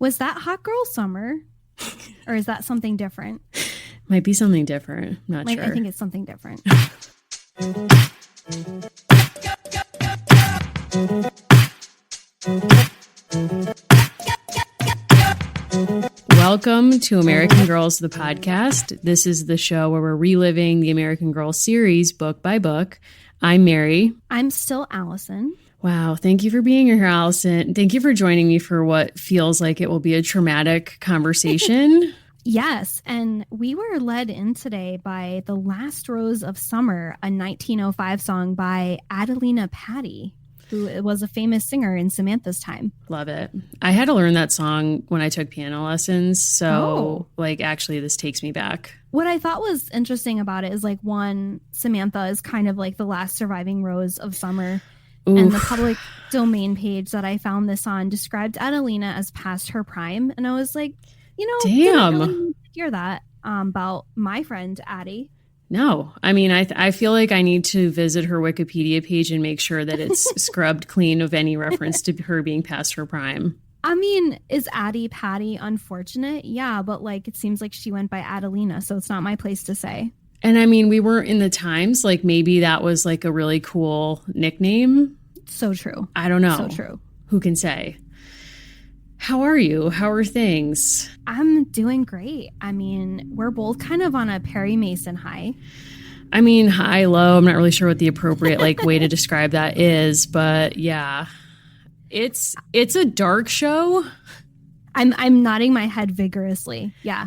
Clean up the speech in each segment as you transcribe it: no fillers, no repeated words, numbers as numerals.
Was that Hot Girl Summer? Or is that something different? Might be something different. Not Like, sure. I think it's something different. Welcome to American Girls, the podcast. This is the show where we're reliving the American Girl series book by book. I'm Mary. I'm still Allison. Wow. Thank you for being here, Allison. Thank you for joining me for what feels like it will be a traumatic conversation. Yes, and we were led in today by The Last Rose of Summer, a 1905 song by Adelina Patti, who was a famous singer in Samantha's time. Love it. I had to learn that song when I took piano lessons. So, actually, this takes me back. What I thought was interesting about it is, one, Samantha is kind of like the last surviving rose of summer. Oof. And the public domain page that I found this on described Adelina as past her prime. And I was like, damn. Didn't really hear that about my friend Addie. No, I mean, I feel like I need to visit her Wikipedia page and make sure that it's scrubbed clean of any reference to her being past her prime. I mean, is Addie Patty unfortunate? Yeah, but it seems like she went by Adelina, so it's not my place to say. And I mean, we weren't in the times. Maybe that was a really cool nickname. So true. I don't know. So true. Who can say? How are you? How are things? I'm doing great. I mean, we're both kind of on a Perry Mason high. I mean, high, low. I'm not really sure what the appropriate way to describe that is, but yeah, it's a dark show. I'm nodding my head vigorously. Yeah.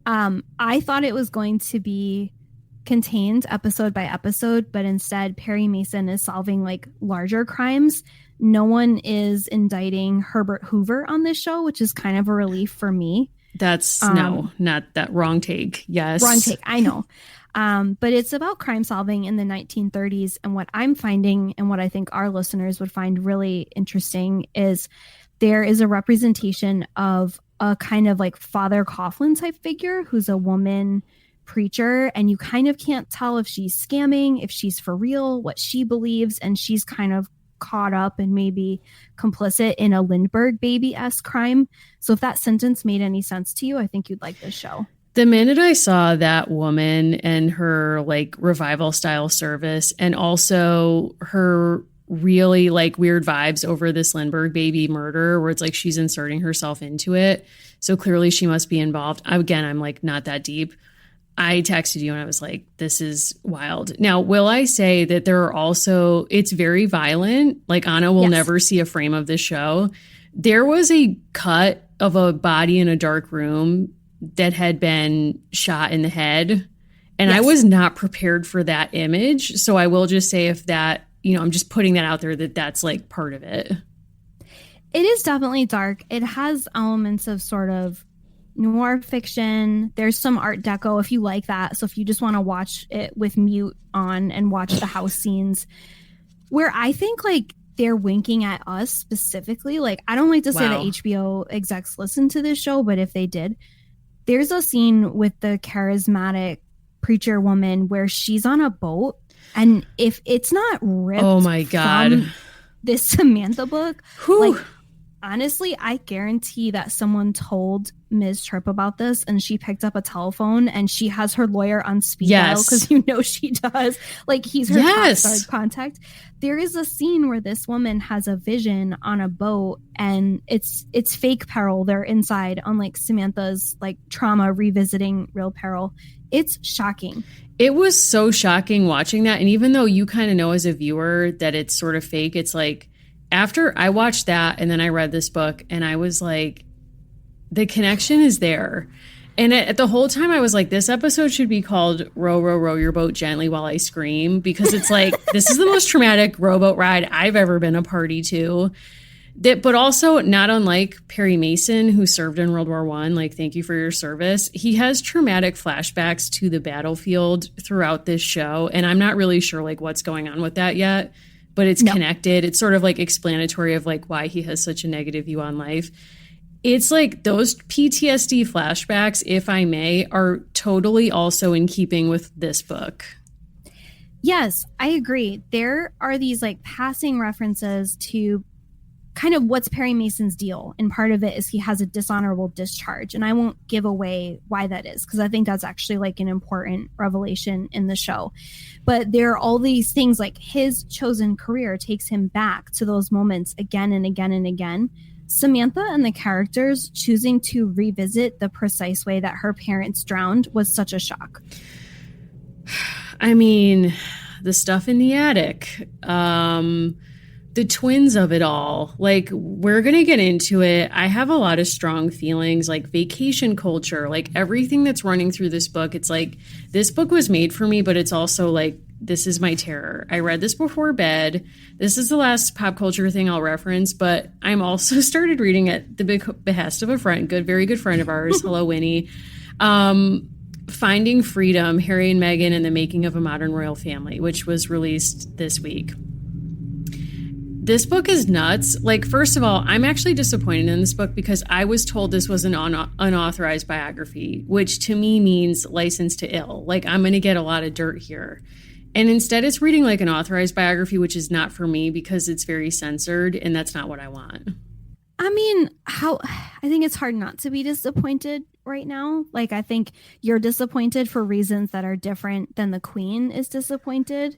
I thought it was going to be contained episode by episode, but instead Perry Mason is solving larger crimes. No one is indicting Herbert Hoover on this show, which is kind of a relief for me. That's no, not that. Wrong take. Yes. Wrong take. I know. But it's about crime solving in the 1930s. And what I'm finding, and what I think our listeners would find really interesting, is there is a representation of a kind of Father Coughlin type figure who's a woman preacher, and you kind of can't tell if she's scamming, if she's for real, what she believes, and she's kind of caught up and maybe complicit in a Lindbergh baby-esque crime. So if that sentence made any sense to you, I think you'd like this show. The minute I saw that woman and her revival style service, and also her really weird vibes over this Lindbergh baby murder, where it's she's inserting herself into it, so clearly she must be involved. Again, I'm not that deep. I texted you and I was like, this is wild. Now, will I say that there are also, it's very violent. Anna will never see a frame of this show. There was a cut of a body in a dark room that had been shot in the head. And I was not prepared for that image. So I will just say, if that, I'm just putting that out there, that's part of it. It is definitely dark. It has elements of sort of noir fiction. There's some art deco if you like that. So if you just want to watch it with mute on and watch the house scenes, where I think they're winking at us specifically. I don't like to say that HBO execs listen to this show, but if they did, there's a scene with the charismatic preacher woman where she's on a boat, and if it's not ripped from this Samantha book, honestly, I guarantee that someone told Ms. Tripp about this, and she picked up a telephone, and she has her lawyer on speed dial, because she does. He's her top star contact. There is a scene where this woman has a vision on a boat, and it's fake peril. They're inside, unlike Samantha's trauma revisiting real peril. It's shocking. It was so shocking watching that, and even though you kind of know as a viewer that it's sort of fake, it's after I watched that and then I read this book, and I was like, the connection is there. And at the whole time I was like, this episode should be called Row, Row, Row Your Boat Gently While I Scream, because it's this is the most traumatic rowboat ride I've ever been a party to. But also, not unlike Perry Mason, who served in World War I, thank you for your service. He has traumatic flashbacks to the battlefield throughout this show. And I'm not really sure what's going on with that yet. But it's connected. It's sort of explanatory of why he has such a negative view on life. It's those PTSD flashbacks, if I may, are totally also in keeping with this book. Yes, I agree. There are these passing references to kind of what's Perry Mason's deal. And part of it is he has a dishonorable discharge. And I won't give away why that is, because I think that's actually like an important revelation in the show. But there are all these things, like his chosen career takes him back to those moments again and again and again. Samantha and the characters choosing to revisit the precise way that her parents drowned was such a shock. I mean, the stuff in the attic, the twins of it all, like, we're going to get into it. I have a lot of strong feelings, like vacation culture, like everything that's running through this book. It's like, this book was made for me, but it's also like, this is my terror. I read this before bed. This is the last pop culture thing I'll reference, but I'm also started reading at the behest of a friend, very good friend of ours. Hello, Winnie. Finding Freedom, Harry and Meghan and the Making of a Modern Royal Family, which was released this week. This book is nuts. Like, first of all, I'm actually disappointed in this book because I was told this was an unauthorized biography, which to me means licensed to ill. Like, I'm going to get a lot of dirt here. And instead it's reading like an authorized biography, which is not for me because it's very censored and that's not what I want. I mean, I think it's hard not to be disappointed right now. Like, I think you're disappointed for reasons that are different than the Queen is disappointed.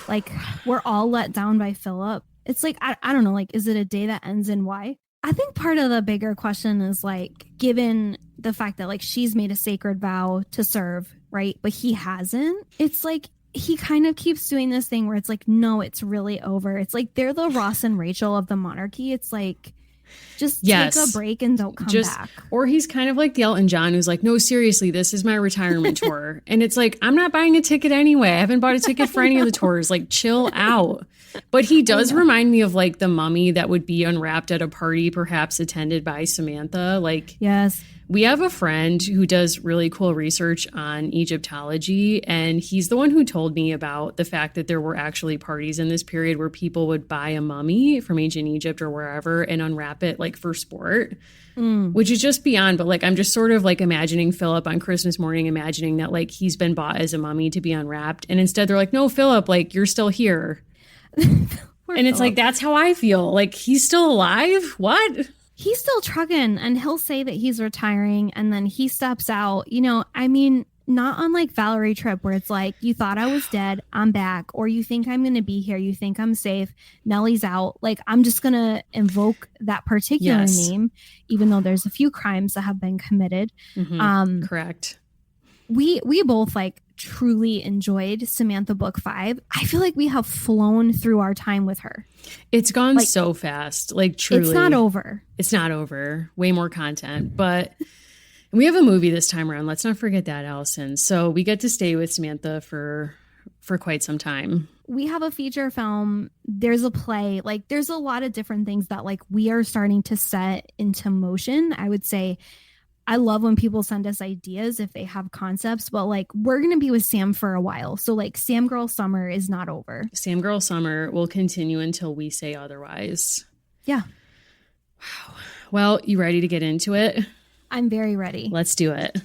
Like, we're all let down by Philip. It's like, I don't know, like, is it a day that ends in Y? I think part of the bigger question is, like, given the fact that, like, she's made a sacred vow to serve, right? But he hasn't. It's like, he kind of keeps doing this thing where it's like, no, it's really over. It's like, they're the Ross and Rachel of the monarchy. It's like, just take a break and don't come back. Or he's kind of like the Elton John who's like, no, seriously, this is my retirement tour. And it's like, I'm not buying a ticket anyway. I haven't bought a ticket for any of the tours. Like, chill out. But he does remind me of like the mummy that would be unwrapped at a party, perhaps attended by Samantha. Like, yes. We have a friend who does really cool research on Egyptology, and he's the one who told me about the fact that there were actually parties in this period where people would buy a mummy from ancient Egypt or wherever and unwrap it like for sport, which is just beyond. But like, I'm just sort of like imagining Philip on Christmas morning, imagining that like he's been bought as a mummy to be unwrapped. And instead they're like, no, Philip, like you're still here. And it's like, that's how I feel. Like, he's still alive? What? He's still trucking, and he'll say that he's retiring and then he steps out. You know, I mean, not unlike Valerie Tripp, where it's like, you thought I was dead, I'm back, or you think I'm going to be here, you think I'm safe, Nellie's out. Like, I'm just going to invoke that particular name, even though there's a few crimes that have been committed. Correct. We both like truly enjoyed Samantha book 5. I feel like we have flown through our time with her. It's gone like, so fast. Like, truly. It's not over. It's not over. Way more content. But we have a movie this time around. Let's not forget that, Allison. So we get to stay with Samantha for quite some time. We have a feature film. There's a play. Like, there's a lot of different things that like we are starting to set into motion. I would say I love when people send us ideas if they have concepts, but like, we're going to be with Sam for a while. So like, Sam Girl Summer is not over. Sam Girl Summer will continue until we say otherwise. Yeah. Wow. Well, you ready to get into it? I'm very ready. Let's do it.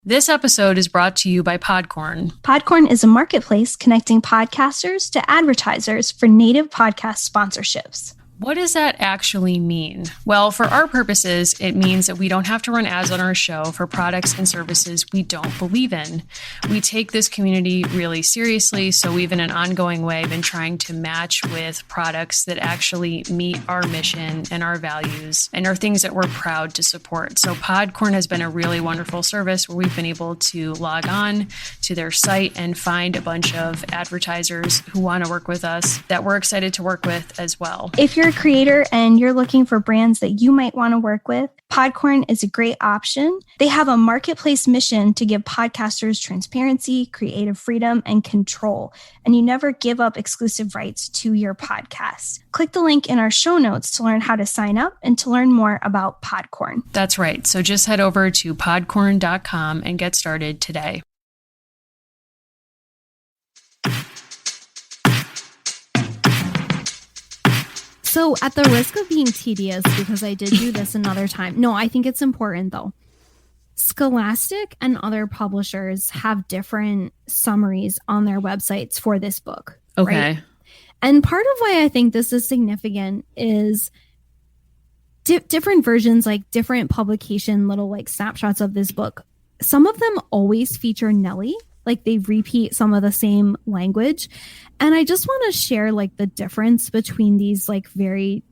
This episode is brought to you by Podcorn. Podcorn is a marketplace connecting podcasters to advertisers for native podcast sponsorships. What does that actually mean? Well, for our purposes, it means that we don't have to run ads on our show for products and services we don't believe in. We take this community really seriously, so we've in an ongoing way been trying to match with products that actually meet our mission and our values and are things that we're proud to support. So Podcorn has been a really wonderful service where we've been able to log on to their site and find a bunch of advertisers who want to work with us that we're excited to work with as well. If you're a creator and you're looking for brands that you might want to work with, Podcorn is a great option. They have a marketplace mission to give podcasters transparency, creative freedom, and control, and you never give up exclusive rights to your podcast. Click the link in our show notes to learn how to sign up and to learn more about Podcorn. That's right. So just head over to podcorn.com and get started today. So at the risk of being tedious, because I did do this another time. No, I think it's important though. Scholastic and other publishers have different summaries on their websites for this book. Okay. Right? And part of why I think this is significant is different versions, like different publication, little like snapshots of this book. Some of them always feature Nellie, like they repeat some of the same language. And I just want to share like the difference between these like very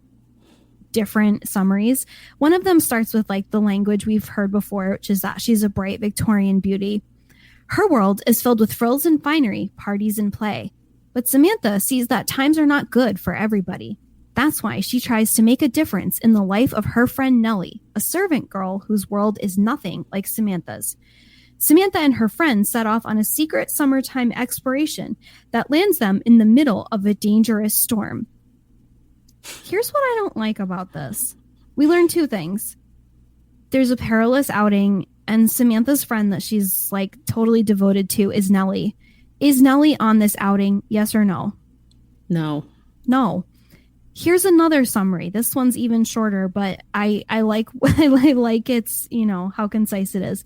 different summaries. One of them starts with like the language we've heard before, which is that she's a bright Victorian beauty. Her world is filled with frills and finery, parties and play. But Samantha sees that times are not good for everybody. That's why she tries to make a difference in the life of her friend Nellie, a servant girl whose world is nothing like Samantha's. Samantha and her friends set off on a secret summertime exploration that lands them in the middle of a dangerous storm. Here's what I don't like about this. We learn two things. There's a perilous outing, and Samantha's friend that she's like totally devoted to is Nellie. Is Nellie on this outing? Yes or no? No. No. Here's another summary. This one's even shorter, but I like I like its, you know, how concise it is.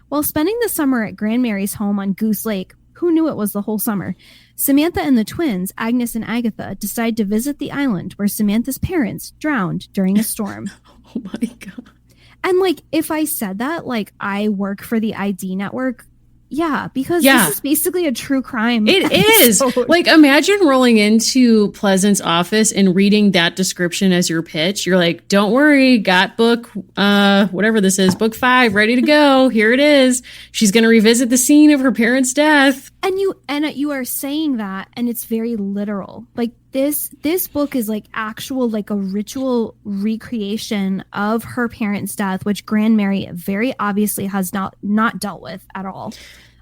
While spending the summer at Grand Mary's home on Goose Lake, who knew it was the whole summer, Samantha and the twins, Agnes and Agatha, decide to visit the island where Samantha's parents drowned during a storm. Oh my God. And like, if I said that, like I work for the ID network, yeah, because this is basically a true crime. It is. Like, imagine rolling into Pleasant's office and reading that description as your pitch. You're like, don't worry, got book, whatever this is, book 5, ready to go. Here it is. She's going to revisit the scene of her parents' death. And you are saying that, and it's very literal. Like this book is like actual, like a ritual recreation of her parents' death, which Grand Mary very obviously has not dealt with at all.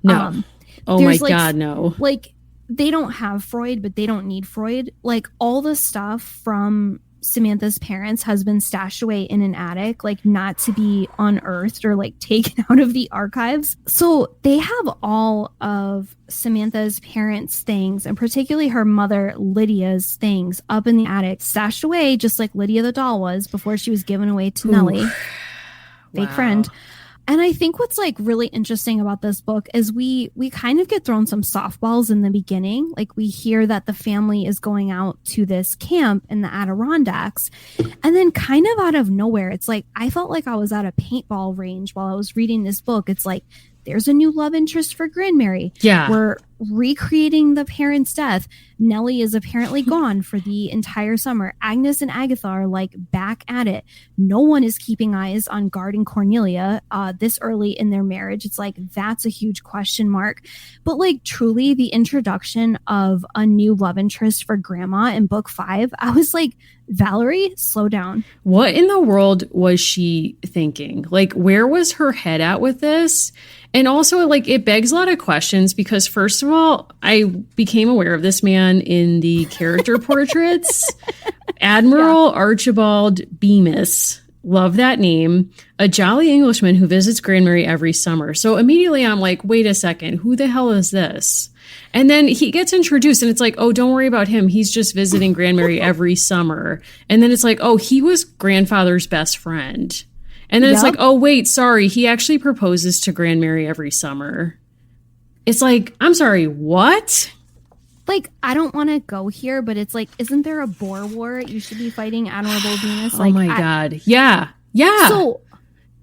No. Oh my God, no. Like they don't have Freud, but they don't need Freud. Like all the stuff from Samantha's parents has been stashed away in an attic, like not to be unearthed or like taken out of the archives. So they have all of Samantha's parents' things, and particularly her mother Lydia's things, up in the attic, stashed away just like Lydia the doll was before she was given away to Nellie, fake friend. And I think what's like really interesting about this book is we kind of get thrown some softballs in the beginning. Like we hear that the family is going out to this camp in the Adirondacks, and then kind of out of nowhere, it's like I felt like I was at a paintball range while I was reading this book. It's like there's a new love interest for Grand Mary. Yeah. We're recreating the parents' death. Nellie is apparently gone for the entire summer. Agnes and Agatha are like back at it. No one is keeping eyes on guarding Cornelia this early in their marriage. It's like, that's a huge question mark. But like truly the introduction of a new love interest for Grandma in book 5, I was like, Valerie, slow down. What in the world was she thinking? Like, where was her head at with this? And also, like, it begs a lot of questions because, first of all, I became aware of this man in the character portraits. Admiral Archibald Bemis. Love that name. A jolly Englishman who visits Grand Mary every summer. So immediately I'm like, wait a second, who the hell is this? And then he gets introduced and it's like, oh, don't worry about him. He's just visiting Grand Mary every summer. And then it's like, oh, he was grandfather's best friend. And then it's like, oh, wait, sorry. He actually proposes to Grand Mary every summer. It's like, I'm sorry, what? Like, I don't want to go here, but it's like, isn't there a Boer War you should be fighting, Admiral Venus? Like, oh my God. Yeah. Yeah. So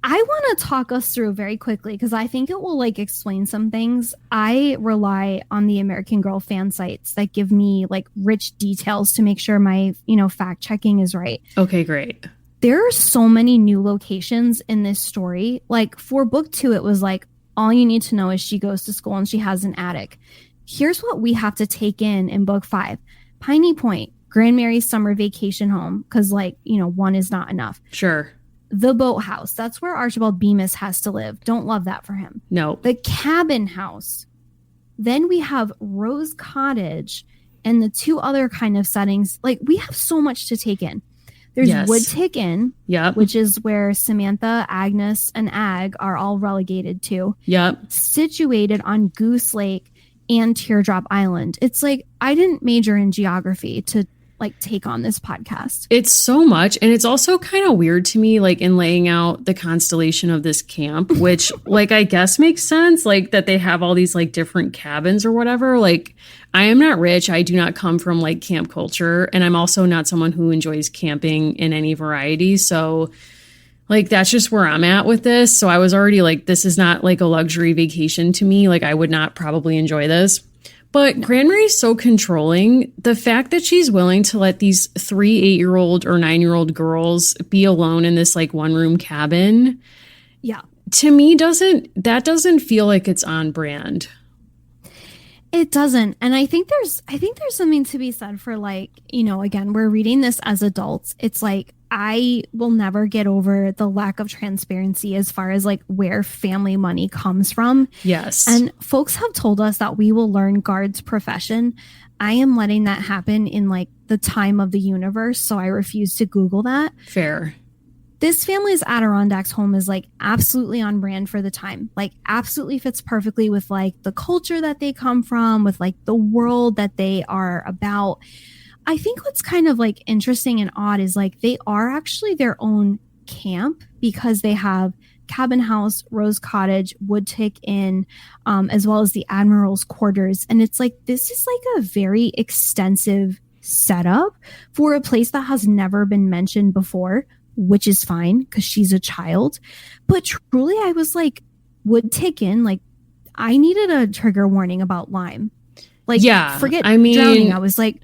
I want to talk us through very quickly because I think it will like explain some things. I rely on the American Girl fan sites that give me like rich details to make sure my, fact checking is right. Okay, great. There are so many new locations in this story. Like for book 2, it was like, all you need to know is she goes to school and she has an attic. Here's what we have to take in book 5. Piney Point, Grand Mary's summer vacation home. Cause one is not enough. Sure. The boathouse. That's where Archibald Bemis has to live. Don't love that for him. No. The cabin house. Then we have Rose Cottage and the 2 other kind of settings. Like we have so much to take in. There's Woodtick Inn, which is where Samantha, Agnes, and Ag are all relegated to. Yep. Situated on Goose Lake and Teardrop Island. It's like, I didn't major in geography to like take on this podcast. It's so much. And it's also kind of weird to me, like in laying out the constellation of this camp, which like, I guess makes sense. Like that they have all these like different cabins or whatever. Like I am not rich. I do not come from like camp culture. And I'm also not someone who enjoys camping in any variety. So like, that's just where I'm at with this. So I was already like, this is not like a luxury vacation to me. Like I would not probably enjoy this. But Grand Mary's so controlling. The fact that she's willing to let these 3 8-year-old or 9-year-old girls be alone in this like one room cabin. Yeah. To me, doesn't feel like it's on brand. It doesn't. And I think there's something to be said for like, you know, again, we're reading this as adults. It's like, I will never get over the lack of transparency as far as like where family money comes from. Yes. And folks have told us that we will learn Guard's profession. I am letting that happen in like the time of the universe. So I refuse to Google that. Fair. This family's Adirondacks home is like absolutely on brand for the time, like absolutely fits perfectly with like the culture that they come from, with like the world that they are about. I think what's kind of like interesting and odd is like they are actually their own camp because they have Cabin House, Rose Cottage, Woodtick Inn, as well as the Admiral's Quarters. And it's like, this is like a very extensive setup for a place that has never been mentioned before, which is fine because she's a child. But truly, I was like, Woodtick Inn, like I needed a trigger warning about Lyme. Like, yeah, forget I mean, drowning. I was like,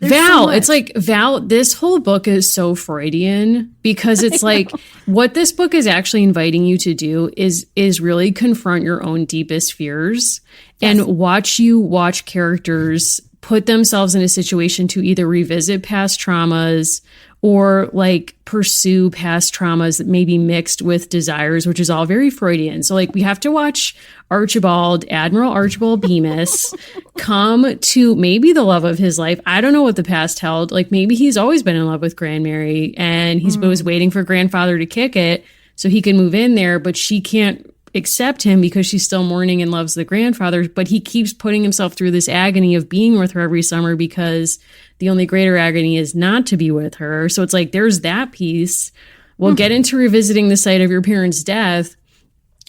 Val, it's like Val, this whole book is so Freudian because it's like what this book is actually inviting you to do is really confront your own deepest fears and watch characters put themselves in a situation to either revisit past traumas or like pursue past traumas that may be mixed with desires, which is all very Freudian. So like we have to watch Admiral Archibald Bemis come to maybe the love of his life. I don't know what the past held. Like maybe he's always been in love with Grand Mary and he's was waiting for grandfather to kick it so he can move in there, but she can't accept him because she's still mourning and loves the grandfather, but he keeps putting himself through this agony of being with her every summer because the only greater agony is not to be with her. So it's like there's that piece. We'll get into revisiting the site of your parents' death,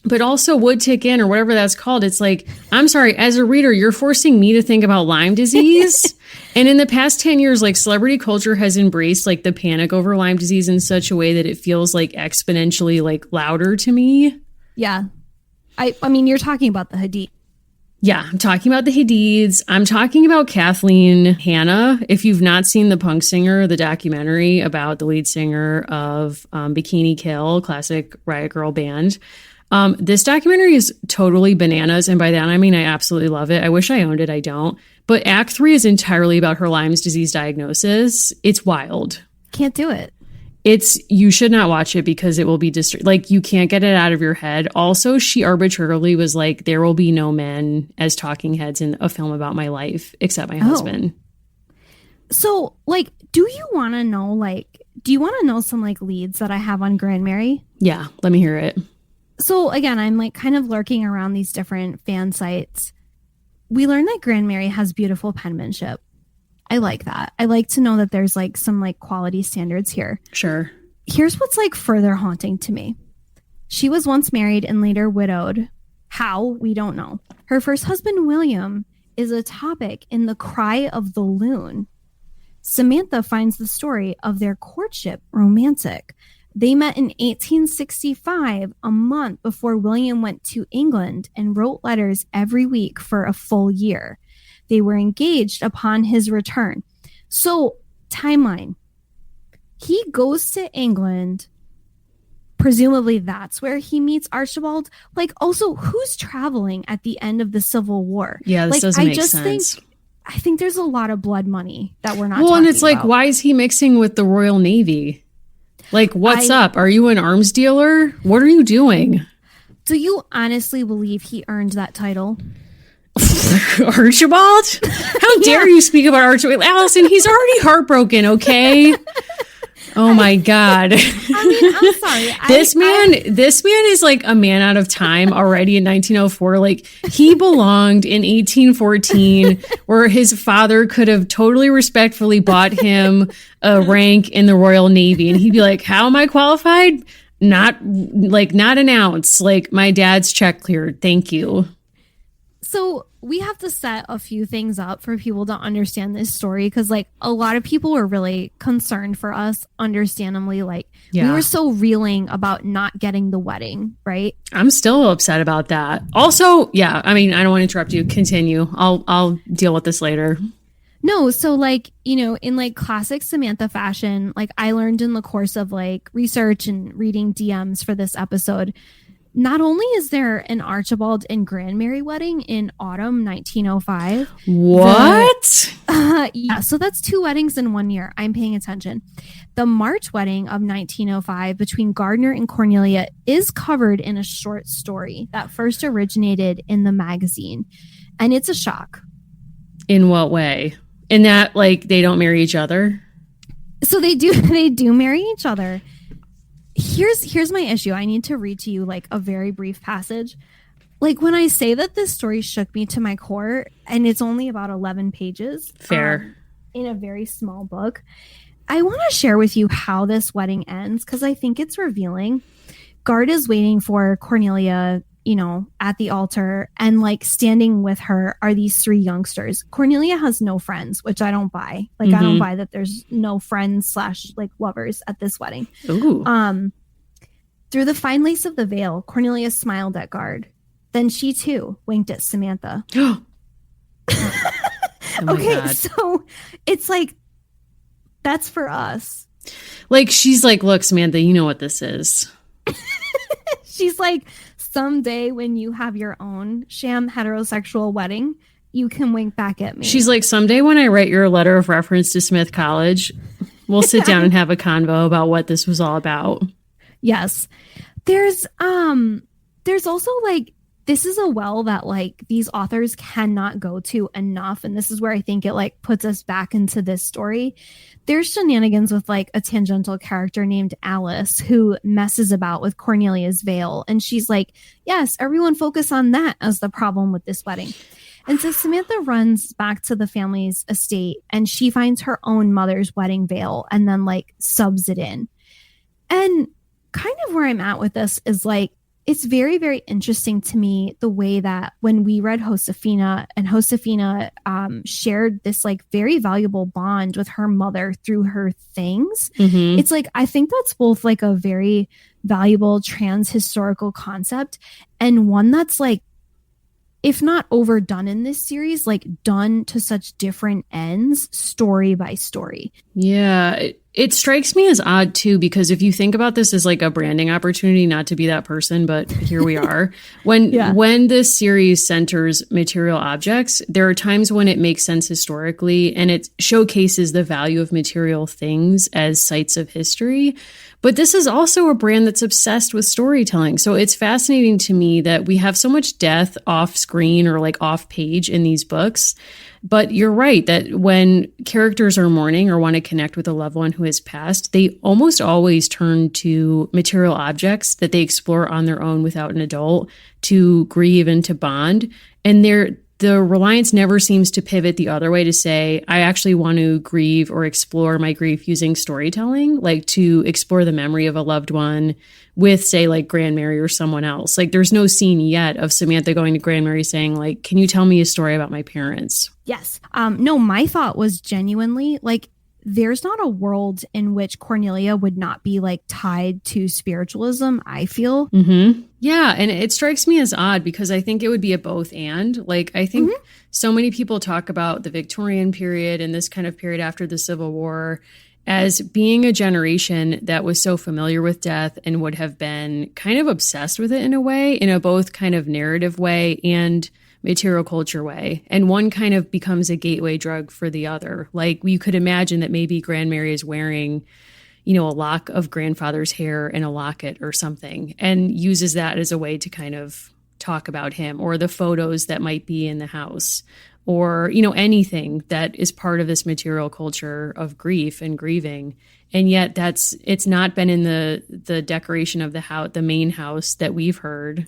but also Woodtick Inn or whatever that's called. It's like, I'm sorry, as a reader, you're forcing me to think about Lyme disease. And in the past 10 years, like celebrity culture has embraced like the panic over Lyme disease in such a way that it feels like exponentially like louder to me. Yeah. I mean, you're talking about the Hadid. Yeah, I'm talking about the Hadids. I'm talking about Kathleen Hanna. If you've not seen The Punk Singer, the documentary about the lead singer of Bikini Kill, classic Riot Girl band, this documentary is totally bananas. And by that, I mean, I absolutely love it. I wish I owned it. I don't. But Act 3 is entirely about her Lyme's disease diagnosis. It's wild. Can't do it. You should not watch it because it will be like you can't get it out of your head. Also, she arbitrarily was like, there will be no men as talking heads in a film about my life except my husband. So like, do you want to know some like leads that I have on Grand Mary? Yeah, let me hear it. So again, I'm like kind of lurking around these different fan sites. We learned that Grand Mary has beautiful penmanship. I like that. I like to know that there's like some like quality standards here. Sure. Here's what's like further haunting to me. She was once married and later widowed. How? We don't know. Her first husband, William, is a topic in The Cry of the Loon. Samantha finds the story of their courtship romantic. They met in 1865, a month before William went to England and wrote letters every week for a full year. They were engaged upon his return. So, timeline. He goes to England. Presumably that's where he meets Archibald. Like, also, who's traveling at the end of the Civil War? Yeah, this like, doesn't make sense. I think there's a lot of blood money that we're not Well, and it's about. like, why is he mixing with the Royal Navy? Like, what's up? Are you an arms dealer? What are you doing? Do you honestly believe he earned that title? Archibald? How dare you speak about Archibald? Allison, he's already heartbroken, okay? Oh my God. I mean, I'm sorry. This man is like a man out of time already in 1904. Like he belonged in 1814 where his father could have totally respectfully bought him a rank in the Royal Navy. And he'd be like, how am I qualified? Not an ounce. Like my dad's check cleared. Thank you. So we have to set a few things up for people to understand this story because like a lot of people were really concerned for us, understandably. Like we were so reeling about not getting the wedding, right? I'm still upset about that. Also, yeah, I mean, I don't want to interrupt you. Continue. I'll deal with this later. No, so like, you know, in like classic Samantha fashion, like I learned in the course of like research and reading DMs for this episode, not only is there an Archibald and Grandmary wedding in autumn 1905. What? Yeah, so that's 2 weddings in 1 year. I'm paying attention. The March wedding of 1905 between Gardner and Cornelia is covered in a short story that first originated in the magazine. And it's a shock. In what way? In that, like, they don't marry each other? So they do marry each other. Here's my issue. I need to read to you like a very brief passage. Like when I say that this story shook me to my core, and it's only about 11 pages. Fair. In a very small book. I want to share with you how this wedding ends because I think it's revealing. Gard is waiting for Cornelia, you know, at the altar, and like standing with her are these 3 youngsters. Cornelia has no friends, which I don't buy. Like I don't buy that there's no friends / like lovers at this wedding. Ooh. Through the fine lace of the veil, Cornelia smiled at Gard. Then she too winked at Samantha. Oh okay, God. So it's like that's for us. Like she's like, look, Samantha, you know what this is. She's like, someday when you have your own sham heterosexual wedding, you can wink back at me. She's like, someday when I write your letter of reference to Smith College, we'll sit down and have a convo about what this was all about. Yes. There's also like, this is a well that like these authors cannot go to enough. And this is where I think it like puts us back into this story. There's shenanigans with like a tangential character named Alice who messes about with Cornelia's veil. And she's like, yes, everyone focus on that as the problem with this wedding. And so Samantha runs back to the family's estate and she finds her own mother's wedding veil and then like subs it in. And kind of where I'm at with this is like, it's very, very interesting to me the way that when we read Josefina and Josefina shared this like very valuable bond with her mother through her things. Mm-hmm. It's like, I think that's both like a very valuable trans historical concept and one that's like, if not overdone in this series, like done to such different ends, story by story. Yeah, it strikes me as odd too, because if you think about this as like a branding opportunity, not to be that person, but here we are. When this series centers material objects, there are times when it makes sense historically and it showcases the value of material things as sites of history. But this is also a brand that's obsessed with storytelling. So it's fascinating to me that we have so much death off screen or like off page in these books. But you're right that when characters are mourning or want to connect with a loved one who has passed, they almost always turn to material objects that they explore on their own without an adult to grieve and to bond. And the reliance never seems to pivot the other way to say, I actually want to grieve or explore my grief using storytelling, like to explore the memory of a loved one with, say, like Grandmary or someone else. Like there's no scene yet of Samantha going to Grandmary saying, like, can you tell me a story about my parents? Yes. No, my thought was genuinely like, there's not a world in which Cornelia would not be like tied to spiritualism, I feel. Mm-hmm. Yeah. And it strikes me as odd because I think it would be a both and. Like, I think so many people talk about the Victorian period and this kind of period after the Civil War as being a generation that was so familiar with death and would have been kind of obsessed with it in a way, in a both kind of narrative way and material culture way. And one kind of becomes a gateway drug for the other. Like you could imagine that maybe Grandmary is wearing, you know, a lock of grandfather's hair and a locket or something and uses that as a way to kind of talk about him or the photos that might be in the house. or, you know, anything that is part of this material culture of grief and grieving. And yet it's not been in the decoration of the house, the main house that we've heard,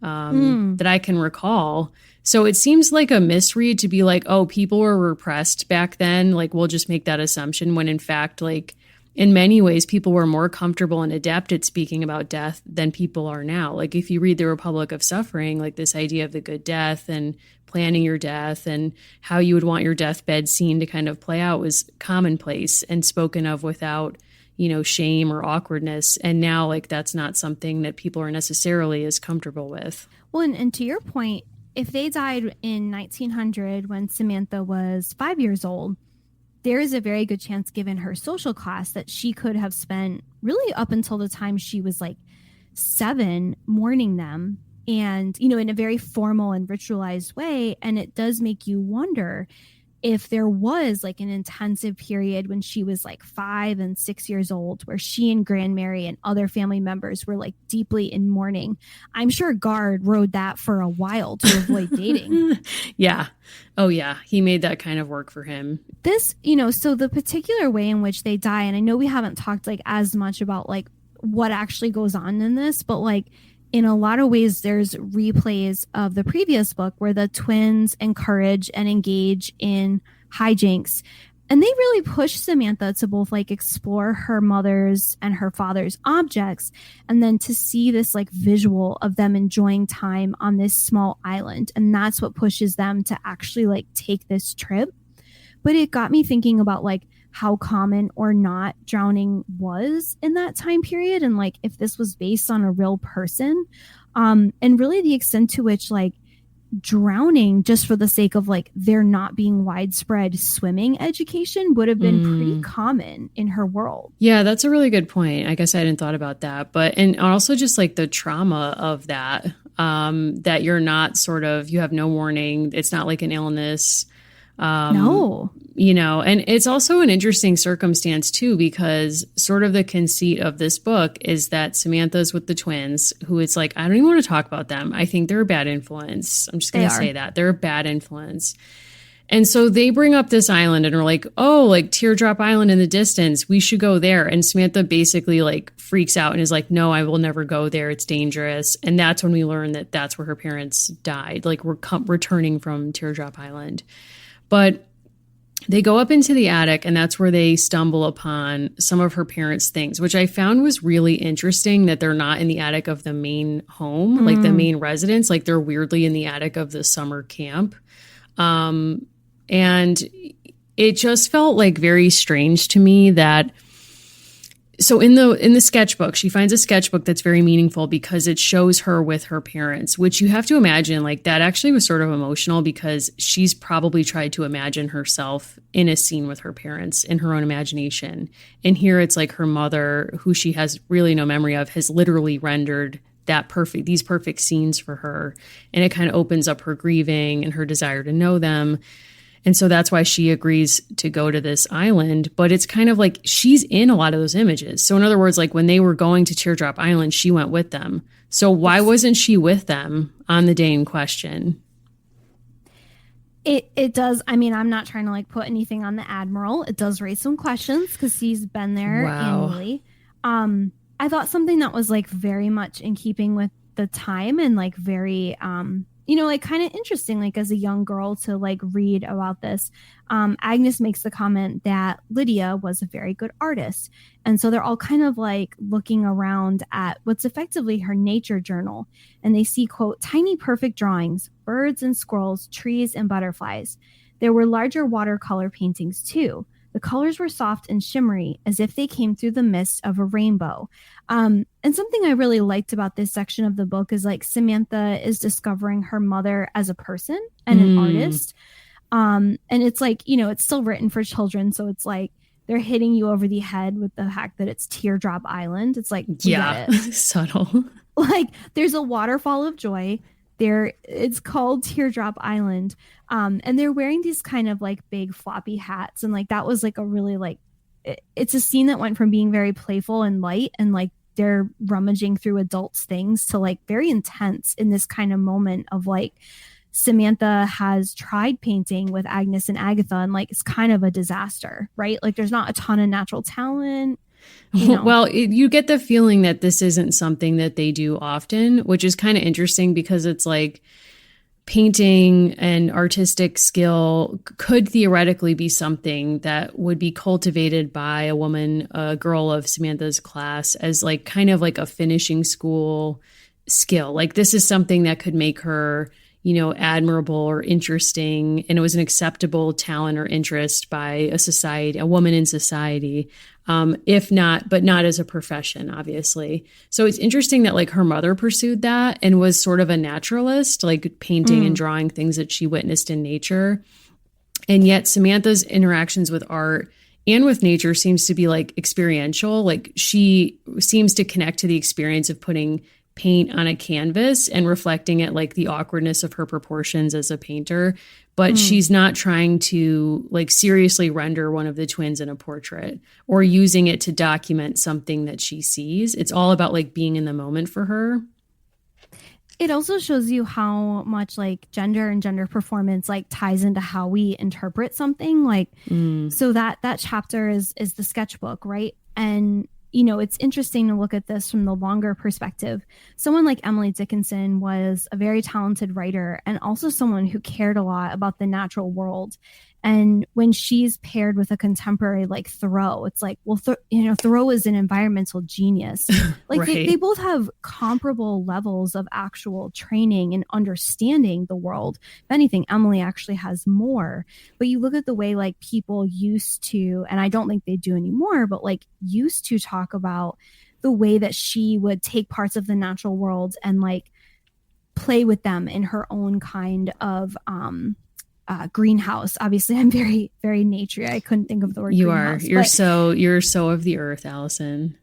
that I can recall. So it seems like a misread to be like, oh, people were repressed back then. Like, we'll just make that assumption, when in fact, like, in many ways, people were more comfortable and adept at speaking about death than people are now. Like, if you read The Republic of Suffering, like this idea of the good death and planning your death and how you would want your deathbed scene to kind of play out was commonplace and spoken of without, you know, shame or awkwardness. And now, like, that's not something that people are necessarily as comfortable with. Well, and to your point, if they died in 1900 when Samantha was 5 years old, there is a very good chance, given her social class, that she could have spent really up until the time she was like 7 mourning them, and, you know, in a very formal and ritualized way. And it does make you wonder if there was like an intensive period when she was like 5 and 6 years old, where she and Grandmary and other family members were like deeply in mourning. I'm sure Guard rode that for a while to avoid dating. Yeah. Oh, yeah. He made that kind of work for him. This, you know, so the particular way in which they die, and I know we haven't talked like as much about like what actually goes on in this, but like in a lot of ways, there's replays of the previous book where the twins encourage and engage in hijinks. And they really push Samantha to both like explore her mother's and her father's objects, and then to see this like visual of them enjoying time on this small island. And that's what pushes them to actually like take this trip. But it got me thinking about like how common or not drowning was in that time period, and like if this was based on a real person, and really the extent to which like drowning just for the sake of like there not being widespread swimming education would have been pretty common in her world. Yeah, that's a really good point. I guess I hadn't thought about that, but and also just like the trauma of that, that you're not sort of, you have no warning. It's not like an illness. No. You know, and it's also an interesting circumstance too, because sort of the conceit of this book is that Samantha's with the twins, who it's like, I don't even want to talk about them. I think they're a bad influence. I'm just going to say that they're a bad influence. And so they bring up this island and are like, oh, like Teardrop Island in the distance, we should go there. And Samantha basically like freaks out and is like, no, I will never go there. It's dangerous. And that's when we learn that that's where her parents died. Like, we're returning from Teardrop Island. But they go up into the attic, and that's where they stumble upon some of her parents' things, which I found was really interesting, that they're not in the attic of the main home, like the main residence. Like, they're weirdly in the attic of the summer camp. And it just felt like very strange to me that, so in the sketchbook, she finds a sketchbook that's very meaningful because it shows her with her parents, which you have to imagine, like, that actually was sort of emotional, because she's probably tried to imagine herself in a scene with her parents in her own imagination. And here it's like her mother, who she has really no memory of, has literally rendered these perfect scenes for her. And it kind of opens up her grieving and her desire to know them. And so that's why she agrees to go to this island. But it's kind of like she's in a lot of those images. So in other words, like when they were going to Teardrop Island, she went with them. So why wasn't she with them on the day in question? It does. I mean, I'm not trying to like put anything on the Admiral. It does raise some questions because he's been there annually. I thought something that was like very much in keeping with the time and like very you know, like kind of interesting, like as a young girl to like read about this. Agnes makes the comment that Lydia was a very good artist. And so they're all kind of like looking around at what's effectively her nature journal. And they see, quote, tiny perfect drawings, birds and squirrels, trees and butterflies. There were larger watercolor paintings too. The colors were soft and shimmery, as if they came through the mist of a rainbow. And something I really liked about this section of the book is like Samantha is discovering her mother as a person and an artist. And it's like, you know, it's still written for children. So it's like they're hitting you over the head with the fact that it's Teardrop Island. It's like, yeah, subtle. Like there's a waterfall of joy. It's called Teardrop Island. And they're wearing these kind of like big floppy hats. And like, that was like a really like, it's a scene that went from being very playful and light and like they're rummaging through adults' things to like very intense in this kind of moment of like Samantha has tried painting with Agnes and Agatha, and like it's kind of a disaster, right? Like there's not a ton of natural talent. Well, you get the feeling that this isn't something that they do often, which is kind of interesting because it's like painting and artistic skill could theoretically be something that would be cultivated by a woman, a girl of Samantha's class, as like kind of like a finishing school skill. Like this is something that could make her, admirable or interesting. And it was an acceptable talent or interest by a woman in society. If not, but not as a profession, obviously. So it's interesting that like her mother pursued that and was sort of a naturalist, like painting and drawing things that she witnessed in nature. And yet Samantha's interactions with art and with nature seems to be like experiential. Like she seems to connect to the experience of putting paint on a canvas and reflecting it, like the awkwardness of her proportions as a painter. But she's not trying to like seriously render one of the twins in a portrait or using it to document something that she sees. It's all about like being in the moment for her. It also shows you how much like gender and gender performance like ties into how we interpret something. Like, so that chapter is the sketchbook, right? And it's interesting to look at this from the longer perspective. Someone like Emily Dickinson was a very talented writer and also someone who cared a lot about the natural world. And when she's paired with a contemporary like Thoreau, it's like, well, Thoreau is an environmental genius. Like right. they both have comparable levels of actual training and understanding the world. If anything, Emily actually has more. But you look at the way like people used to, and I don't think they do anymore, but like used to talk about the way that she would take parts of the natural world and like play with them in her own kind of greenhouse. Obviously, I'm very, very nature. I couldn't think of the word. You're so of the earth, Allison.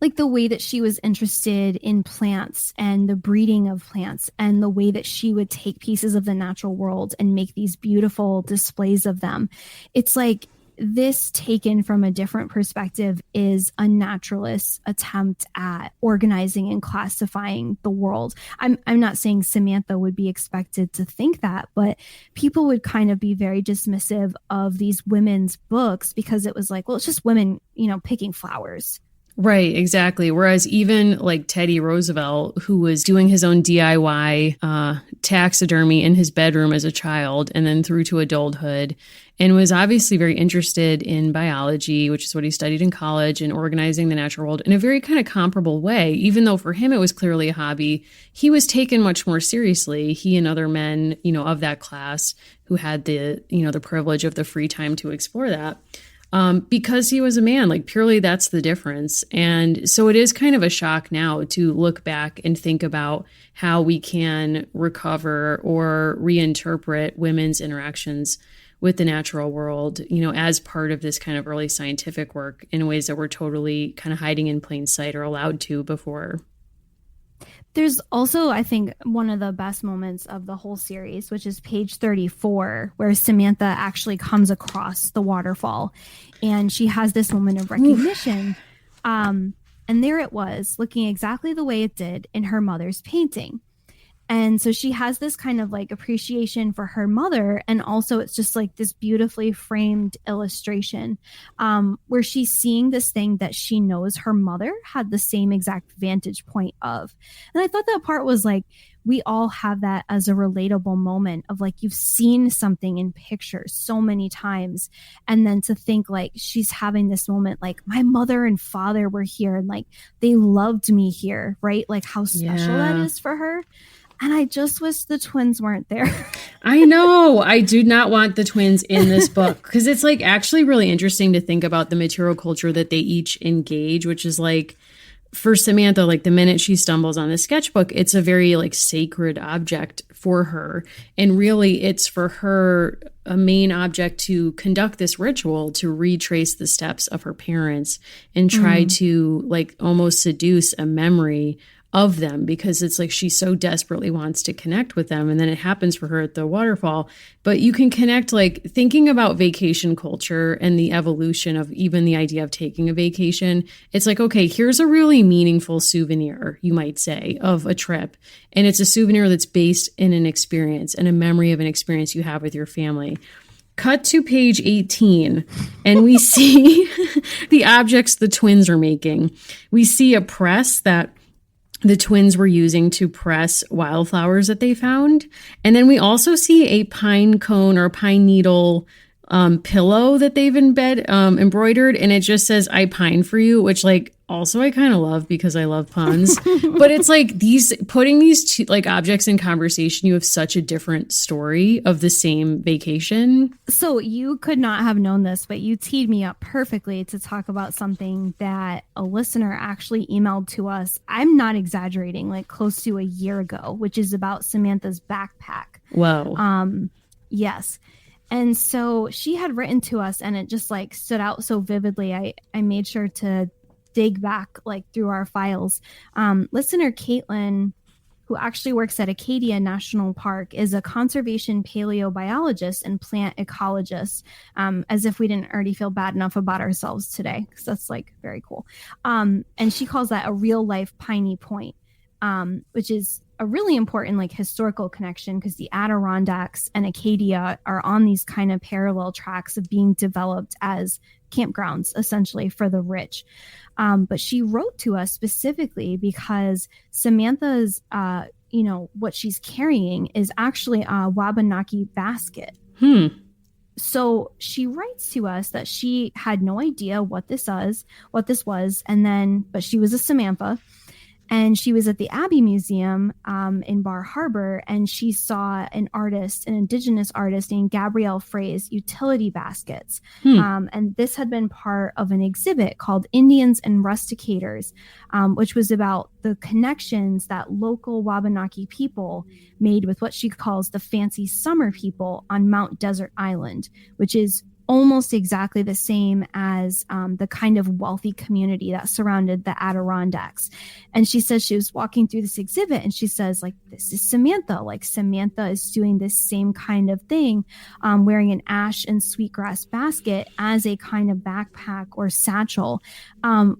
Like the way that she was interested in plants and the breeding of plants and the way that she would take pieces of the natural world and make these beautiful displays of them. It's like this taken from a different perspective is a naturalist's attempt at organizing and classifying the world. I'm not saying Samantha would be expected to think that, but people would kind of be very dismissive of these women's books because it was like, well, it's just women, picking flowers. Right, exactly. Whereas even like Teddy Roosevelt, who was doing his own DIY taxidermy in his bedroom as a child and then through to adulthood, and was obviously very interested in biology, which is what he studied in college, and organizing the natural world in a very kind of comparable way. Even though for him it was clearly a hobby, he was taken much more seriously. He and other men, of that class who had the privilege of the free time to explore that. Because he was a man, like purely that's the difference. And so it is kind of a shock now to look back and think about how we can recover or reinterpret women's interactions with the natural world, as part of this kind of early scientific work in ways that we're totally kind of hiding in plain sight or allowed to before. There's also, I think, one of the best moments of the whole series, which is page 34, where Samantha actually comes across the waterfall and she has this moment of recognition. And there it was, looking exactly the way it did in her mother's painting. And so she has this kind of like appreciation for her mother. And also it's just like this beautifully framed illustration where she's seeing this thing that she knows her mother had the same exact vantage point of. And I thought that part was like, we all have that as a relatable moment of like, you've seen something in pictures so many times. And then to think like she's having this moment, like my mother and father were here and like, they loved me here, right? Like how special that is for her. And I just wish the twins weren't there. I know. I do not want the twins in this book because it's like actually really interesting to think about the material culture that they each engage, which is like for Samantha, like the minute she stumbles on the sketchbook, it's a very like sacred object for her. And really it's for her a main object to conduct this ritual to retrace the steps of her parents and try to like almost seduce a memory of them, because it's like she so desperately wants to connect with them. And then it happens for her at the waterfall. But you can connect, like thinking about vacation culture and the evolution of even the idea of taking a vacation. It's like, okay, here's a really meaningful souvenir, you might say, of a trip. And it's a souvenir that's based in an experience and a memory of an experience you have with your family. Cut to page 18, and we see the objects the twins are making. We see a press that the twins were using to press wildflowers that they found. And then we also see a pine cone or pine needle pillow that they've embroidered. And it just says, "I pine for you," which like also I kind of love because I love puns. But it's like putting these two like objects in conversation, you have such a different story of the same vacation. So you could not have known this, but you teed me up perfectly to talk about something that a listener actually emailed to us. I'm not exaggerating, like close to a year ago, which is about Samantha's backpack. Whoa. Yes. And so she had written to us, and it just like stood out so vividly. I made sure to dig back like through our files. Listener Caitlin, who actually works at Acadia National Park, is a conservation paleobiologist and plant ecologist, as if we didn't already feel bad enough about ourselves today, because that's like very cool. And she calls that a real life piney point, which is a really important like historical connection, because the Adirondacks and Acadia are on these kind of parallel tracks of being developed as campgrounds essentially for the rich. But she wrote to us specifically because Samantha's, what she's carrying is actually a Wabanaki basket. So she writes to us that she had no idea what this was, but she was a Samantha. And she was at the Abbey Museum in Bar Harbor, and she saw an indigenous artist named Gabrielle Frey's utility baskets. And this had been part of an exhibit called Indians and Rusticators, which was about the connections that local Wabanaki people made with what she calls the fancy summer people on Mount Desert Island, which is almost exactly the same as the kind of wealthy community that surrounded the Adirondacks. And she says she was walking through this exhibit, and she says, like, this is Samantha. Like, Samantha is doing this same kind of thing, wearing an ash and sweetgrass basket as a kind of backpack or satchel,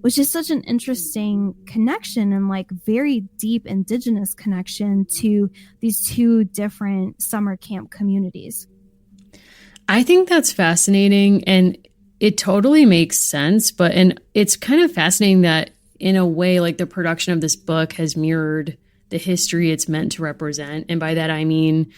which is such an interesting connection and like very deep indigenous connection to these two different summer camp communities. I think that's fascinating, and it totally makes sense. And it's kind of fascinating that in a way, like the production of this book has mirrored the history it's meant to represent. And by that, I mean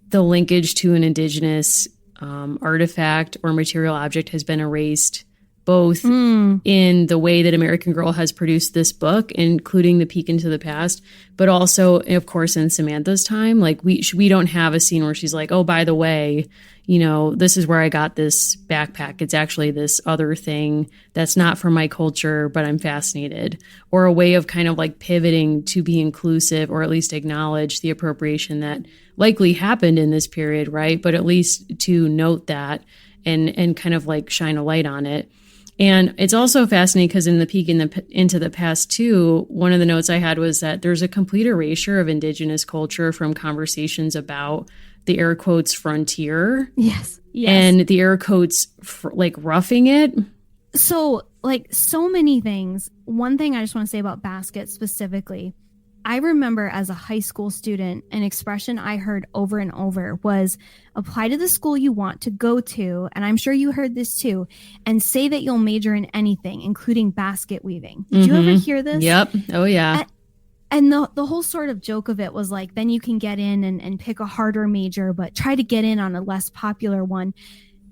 the linkage to an indigenous artifact or material object has been erased, both in the way that American Girl has produced this book, including the peek into the past, but also, of course, in Samantha's time. Like we don't have a scene where she's like, oh, by the way, this is where I got this backpack. It's actually this other thing that's not from my culture, but I'm fascinated. Or a way of kind of like pivoting to be inclusive, or at least acknowledge the appropriation that likely happened in this period, right? But at least to note that and kind of like shine a light on it. And it's also fascinating because in the peek into the past too, one of the notes I had was that there's a complete erasure of indigenous culture from conversations about the air quotes frontier. Yes. And the air quotes like roughing it. So like so many things. One thing I just want to say about baskets specifically, I remember as a high school student, an expression I heard over and over was apply to the school you want to go to. And I'm sure you heard this too, and say that you'll major in anything, including basket weaving. Did you ever hear this? Yep. Oh, yeah. And the whole sort of joke of it was like, then you can get in and pick a harder major, but try to get in on a less popular one.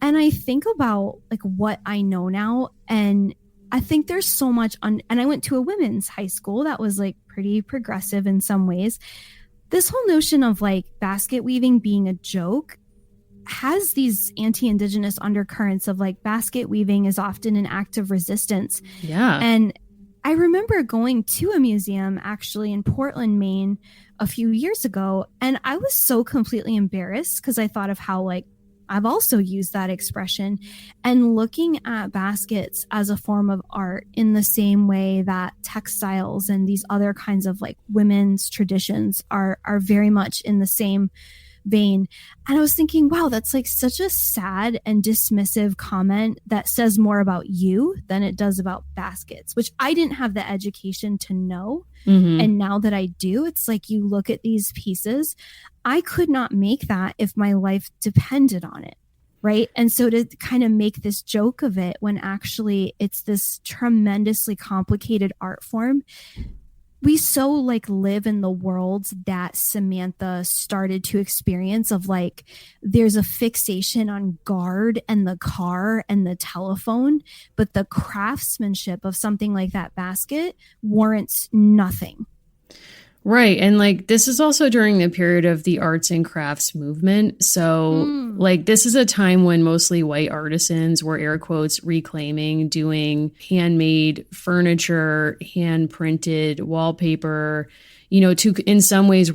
And I think about like what I know now, and I think there's so much and I went to a women's high school that was like pretty progressive in some ways. This whole notion of like basket weaving being a joke has these anti-indigenous undercurrents of like basket weaving is often an act of resistance. Yeah. And I remember going to a museum actually in Portland, Maine a few years ago, and I was so completely embarrassed because I thought of how like I've also used that expression. And looking at baskets as a form of art in the same way that textiles and these other kinds of like women's traditions are very much in the same vein. And I was thinking, wow, that's like such a sad and dismissive comment that says more about you than it does about baskets, which I didn't have the education to know. Mm-hmm. And now that I do, it's like you look at these pieces, I could not make that if my life depended on it. Right. And so to kind of make this joke of it when actually it's this tremendously complicated art form, we so like live in the world that Samantha started to experience of like, there's a fixation on guard and the car and the telephone, but the craftsmanship of something like that basket warrants nothing. Right. And like, this is also during the period of the arts and crafts movement. So like, this is a time when mostly white artisans were, air quotes, reclaiming, doing handmade furniture, hand printed wallpaper, you know, to in some ways a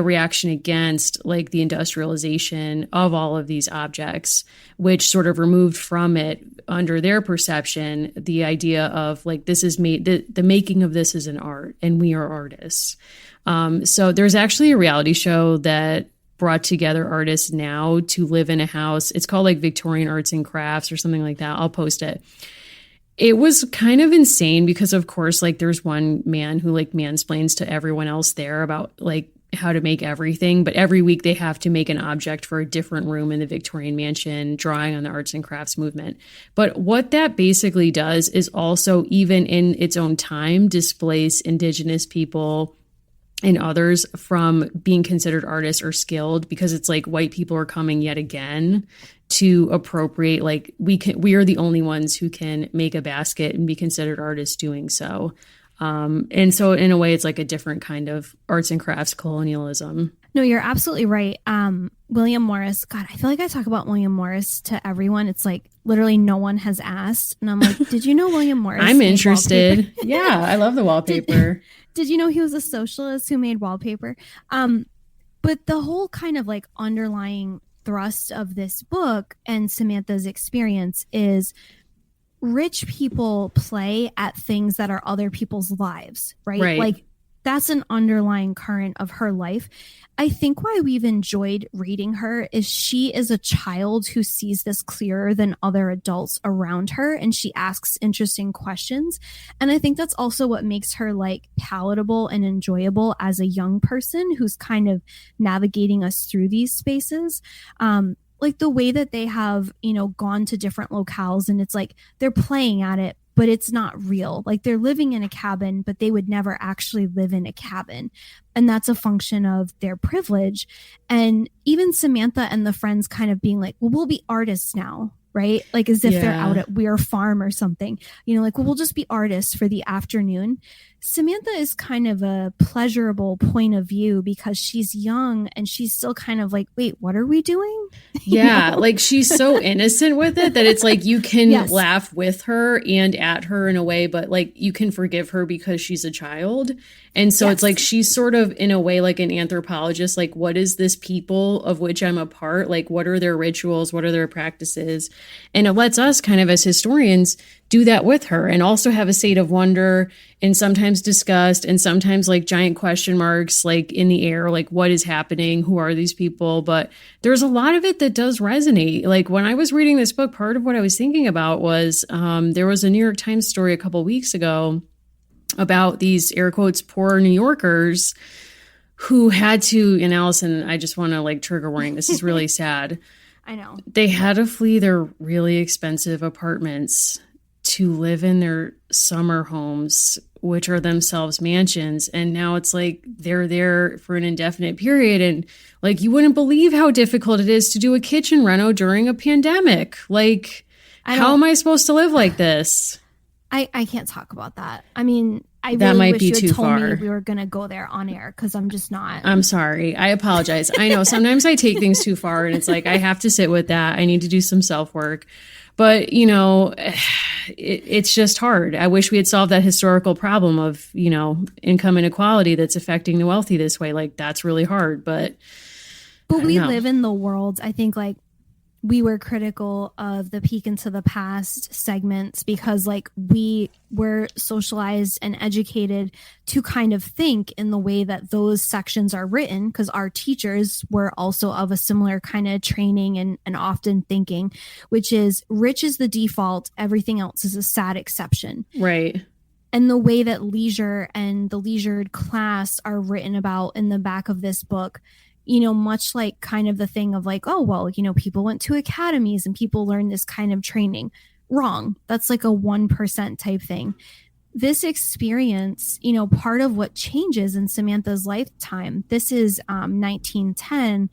reaction against like the industrialization of all of these objects, which sort of removed from it under their perception, the idea of like, this is made, the making of this is an art and we are artists. So there's actually a reality show that brought together artists now to live in a house. It's called like Victorian Arts and Crafts or something like that. I'll post it. It was kind of insane because of course, like there's one man who like mansplains to everyone else there about like how to make everything. But every week they have to make an object for a different room in the Victorian mansion, drawing on the arts and crafts movement. But what that basically does is also, even in its own time, displace Indigenous people and others from being considered artists or skilled, because it's like white people are coming yet again to appropriate, like we are the only ones who can make a basket and be considered artists doing so. And so in a way, it's like a different kind of arts and crafts colonialism. No, you're absolutely right. William Morris, God, I feel like I talk about William Morris to everyone. It's like literally no one has asked. And I'm like, did you know William Morris? I'm interested. Yeah, I love the wallpaper. Did you know he was a socialist who made wallpaper? But the whole kind of like underlying thrust of this book and Samantha's experience is rich people play at things that are other people's lives, right? Like that's an underlying current of her life. I think why we've enjoyed reading her is she is a child who sees this clearer than other adults around her, and she asks interesting questions. And I think that's also what makes her like palatable and enjoyable as a young person who's kind of navigating us through these spaces. Like the way that they have, you know, gone to different locales and it's like they're playing at it, but it's not real. Like they're living in a cabin, but they would never actually live in a cabin. And that's a function of their privilege. And even Samantha and the friends kind of being like, well, we'll be artists now, right? Like as if they're out at Weir Farm or something, you know, like, well, we'll just be artists for the afternoon. Samantha is kind of a pleasurable point of view because she's young and she's still kind of like, wait, what are we doing? Yeah, like she's so innocent with it that it's like you can laugh with her and at her in a way, but like you can forgive her because she's a child. And so it's like she's sort of in a way like an anthropologist, like what is this people of which I'm a part? Like what are their rituals? What are their practices? And it lets us kind of as historians do that with her and also have a state of wonder and sometimes disgust and sometimes like giant question marks like in the air, like what is happening? Who are these people? But there's a lot of it that does resonate. Like when I was reading this book, part of what I was thinking about was there was a New York Times story a couple weeks ago about these air quotes poor New Yorkers who had to, and Allison, I just want to like trigger warning. This is really sad. I know. They had to flee their really expensive apartments to live in their summer homes, which are themselves mansions. And now it's like they're there for an indefinite period. And like, you wouldn't believe how difficult it is to do a kitchen reno during a pandemic. Like, how am I supposed to live like this? I can't talk about that. I mean, I that really might wish be you had too told far. me we were going to go there on air because I'm just not. I'm sorry. I apologize. I know sometimes I take things too far and it's like, I have to sit with that. I need to do some self-work. But, you know, it's just hard. I wish we had solved that historical problem of, you know, income inequality that's affecting the wealthy this way. Like, that's really hard. But we live in the world, I think, like, we were critical of the peek into the past segments because like we were socialized and educated to kind of think in the way that those sections are written, because our teachers were also of a similar kind of training and often thinking, which is rich is the default, everything else is a sad exception. Right. And the way that leisure and the leisured class are written about in the back of this book, you know, much like kind of the thing of like, oh, well, you know, people went to academies and people learned this kind of training. Wrong. That's like a 1% type thing. This experience, you know, part of what changes in Samantha's lifetime, this is 1910.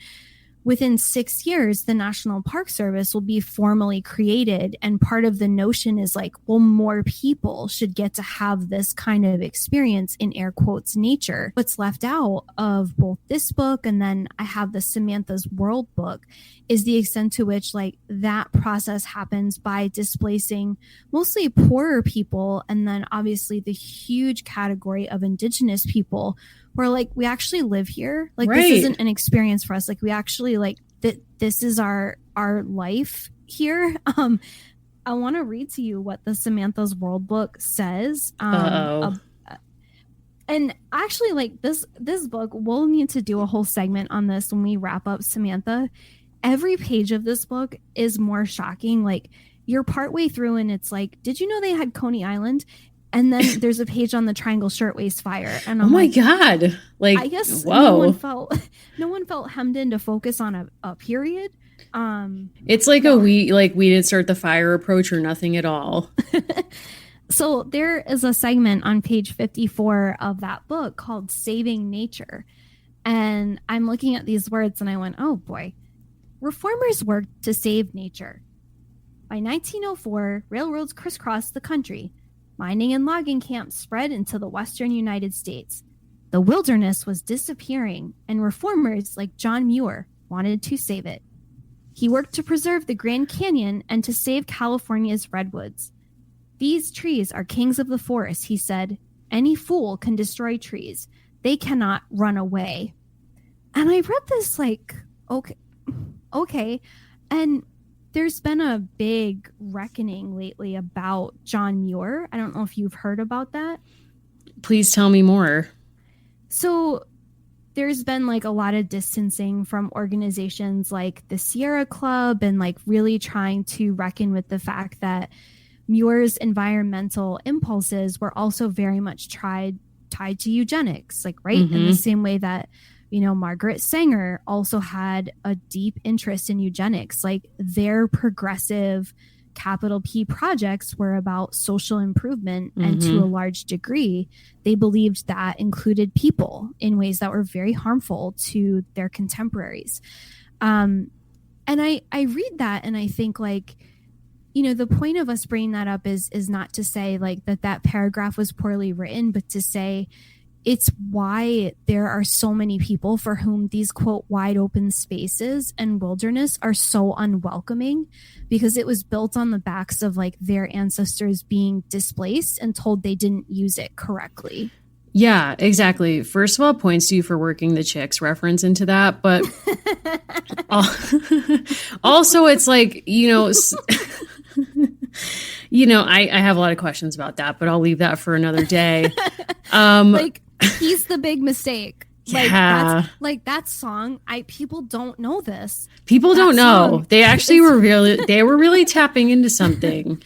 Within 6 years, the National Park Service will be formally created. And part of the notion is like, well, more people should get to have this kind of experience in air quotes nature. What's left out of both this book and then I have the Samantha's World book is the extent to which like that process happens by displacing mostly poorer people. And then obviously the huge category of indigenous people where like we actually live here. Like right. This isn't an experience for us. Like we actually like this is our life here. I want to read to you what the Samantha's World book says. And actually like this book, we'll need to do a whole segment on this when we wrap up Samantha. Every page of this book is more shocking. Like you're partway through and it's like, did you know they had Coney Island? And then there's a page on the Triangle Shirtwaist Fire. And I'm oh my like, God. Like, I guess whoa. no one felt hemmed in to focus on a period. It's like we didn't start the fire approach or nothing at all. So there is a segment on page 54 of that book called Saving Nature. And I'm looking at these words and I went, oh boy, reformers worked to save nature. By 1904, railroads crisscrossed the country. Mining and logging camps spread into the western United States. The wilderness was disappearing, and reformers like John Muir wanted to save it. He worked to preserve the Grand Canyon and to save California's redwoods. These trees are kings of the forest, he said. Any fool can destroy trees. They cannot run away. And I read this like, okay. And there's been a big reckoning lately about John Muir. I don't know if you've heard about that. Please tell me more. So there's been like a lot of distancing from organizations like the Sierra Club and like really trying to reckon with the fact that Muir's environmental impulses were also very much tied to eugenics, like, right? Mm-hmm. In the same way that, you know, Margaret Sanger also had a deep interest in eugenics. Like their progressive capital P projects were about social improvement. Mm-hmm. And to a large degree, they believed that included people in ways that were very harmful to their contemporaries. And I read that and I think like, you know, the point of us bringing that up is not to say like that paragraph was poorly written, but to say it's why there are so many people for whom these quote wide open spaces and wilderness are so unwelcoming, because it was built on the backs of like their ancestors being displaced and told they didn't use it correctly. Yeah, exactly. First of all, points to you for working the chicks reference into that. But also it's like, you know, I have a lot of questions about that, but I'll leave that for another day. Like he's the big mistake. Yeah. Like that song, people don't know this. People don't know. They actually were really tapping into something.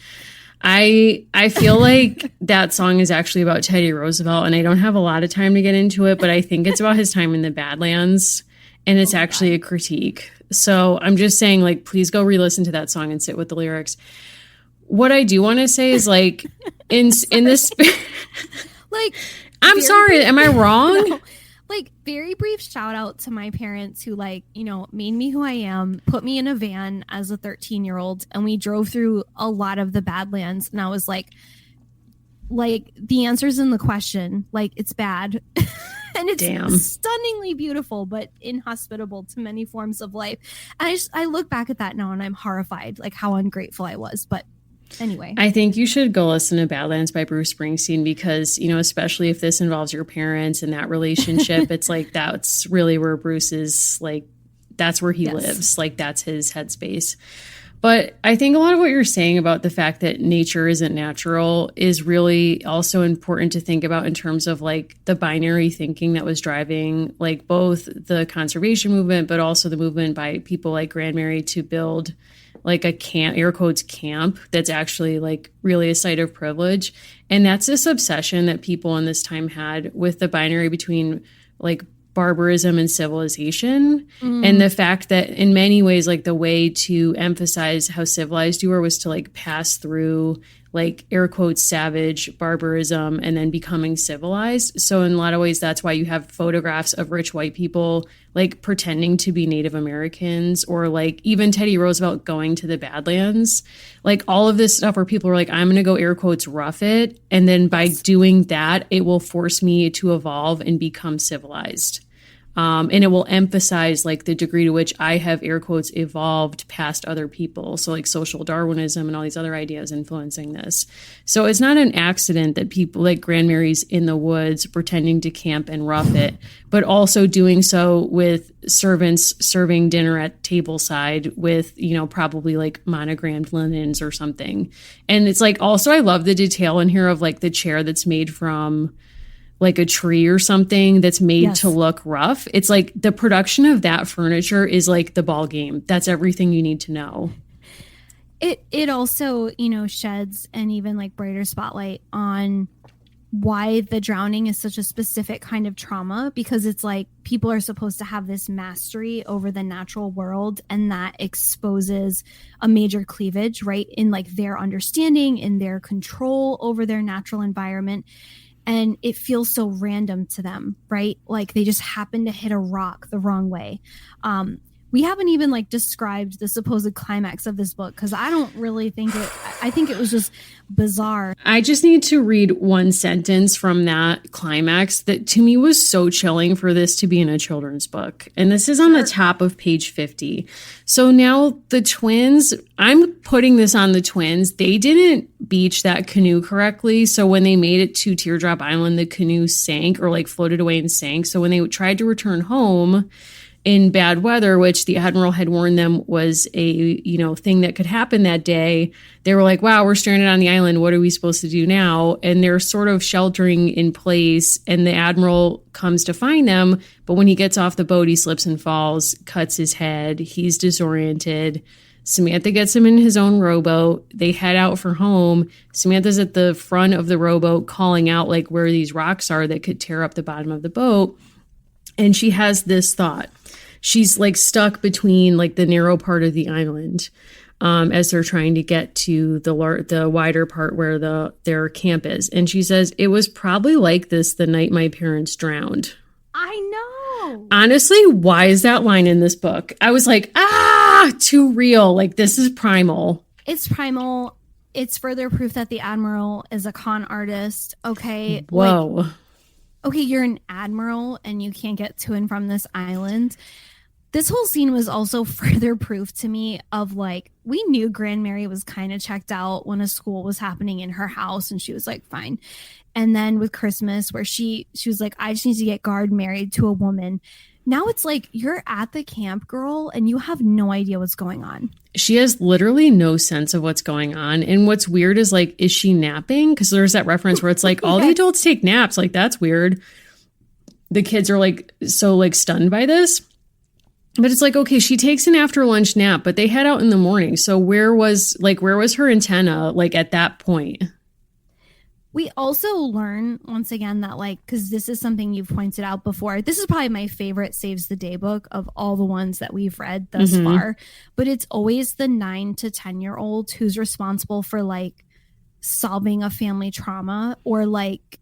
I feel like that song is actually about Teddy Roosevelt, and I don't have a lot of time to get into it, but I think it's about his time in the Badlands, and it's actually a critique. So I'm just saying, like, please go re-listen to that song and sit with the lyrics. What I do want to say is, like, in this, like, I'm sorry, am I wrong? No. Like, very brief shout out to my parents who, like, you know, made me who I am, put me in a van as a 13-year-old, and we drove through a lot of the Badlands. And I was like, the answer's in the question. Like, it's bad. And it's stunningly beautiful, but inhospitable to many forms of life. And I look back at that now and I'm horrified, like, how ungrateful I was. But anyway, I think you should go listen to Badlands by Bruce Springsteen, because, you know, especially if this involves your parents and that relationship, it's like that's really where Bruce is like that's where he lives. Like that's his headspace. But I think a lot of what you're saying about the fact that nature isn't natural is really also important to think about in terms of like the binary thinking that was driving like both the conservation movement, but also the movement by people like Grand Mary to build like a camp, air quotes camp, that's actually like really a site of privilege. And that's this obsession that people in this time had with the binary between like barbarism and civilization. And the fact that in many ways, like the way to emphasize how civilized you were was to like pass through like air quotes savage barbarism and then becoming civilized. So in a lot of ways, that's why you have photographs of rich white people like pretending to be Native Americans, or like even Teddy Roosevelt going to the Badlands, like all of this stuff where people are like, I'm going to go air quotes rough it. And then by doing that, it will force me to evolve and become civilized. And it will emphasize like the degree to which I have air quotes evolved past other people. So like social Darwinism and all these other ideas influencing this. So it's not an accident that people like Grand Mary's in the woods pretending to camp and rough it, but also doing so with servants serving dinner at tableside with, you know, probably like monogrammed linens or something. And it's like, also, I love the detail in here of like the chair that's made from like a tree or something that's made to look rough. It's like the production of that furniture is like the ball game. That's everything you need to know. It also, you know, sheds an even like brighter spotlight on why the drowning is such a specific kind of trauma, because it's like people are supposed to have this mastery over the natural world, and that exposes a major cleavage, right, in like their understanding, in their control over their natural environment. And it feels so random to them, right? Like they just happen to hit a rock the wrong way. We haven't even like described the supposed climax of this book, because I don't really think I think it was just bizarre. I just need to read one sentence from that climax that to me was so chilling for this to be in a children's book. And this is on the top of page 50. So now the twins, I'm putting this on the twins. They didn't beach that canoe correctly. So when they made it to Teardrop Island, the canoe sank, or like floated away and sank. So when they tried to return home in bad weather, which the admiral had warned them was a, you know, thing that could happen that day, they were like, wow, we're stranded on the island. What are we supposed to do now? And they're sort of sheltering in place, and the admiral comes to find them. But when he gets off the boat, he slips and falls, cuts his head. He's disoriented. Samantha gets him in his own rowboat. They head out for home. Samantha's at the front of the rowboat calling out like where these rocks are that could tear up the bottom of the boat. And she has this thought. She's like stuck between like the narrow part of the island as they're trying to get to the wider part where their camp is. And she says, it was probably like this the night my parents drowned. I know. Honestly, why is that line in this book? I was like, too real. Like this is primal. It's primal. It's further proof that the admiral is a con artist. Okay. Whoa. Like, okay, you're an admiral and you can't get to and from this island. This whole scene was also further proof to me of like, we knew Grand Mary was kind of checked out when a school was happening in her house, and she was like, fine. And then with Christmas, where she was like, I just need to get Guard married to a woman. Now it's like, you're at the camp, girl, and you have no idea what's going on. She has literally no sense of what's going on. And what's weird is like, is she napping? Because there's that reference where it's like, all the adults take naps. Like, that's weird. The kids are like, so like stunned by this. But it's like, okay, she takes an after lunch nap, but they head out in the morning. So where was her antenna like at that point? We also learn once again that like, because this is something you've pointed out before, this is probably my favorite Saves the Day book of all the ones that we've read thus far, but it's always the 9 to 10-year-old who's responsible for like solving a family trauma or like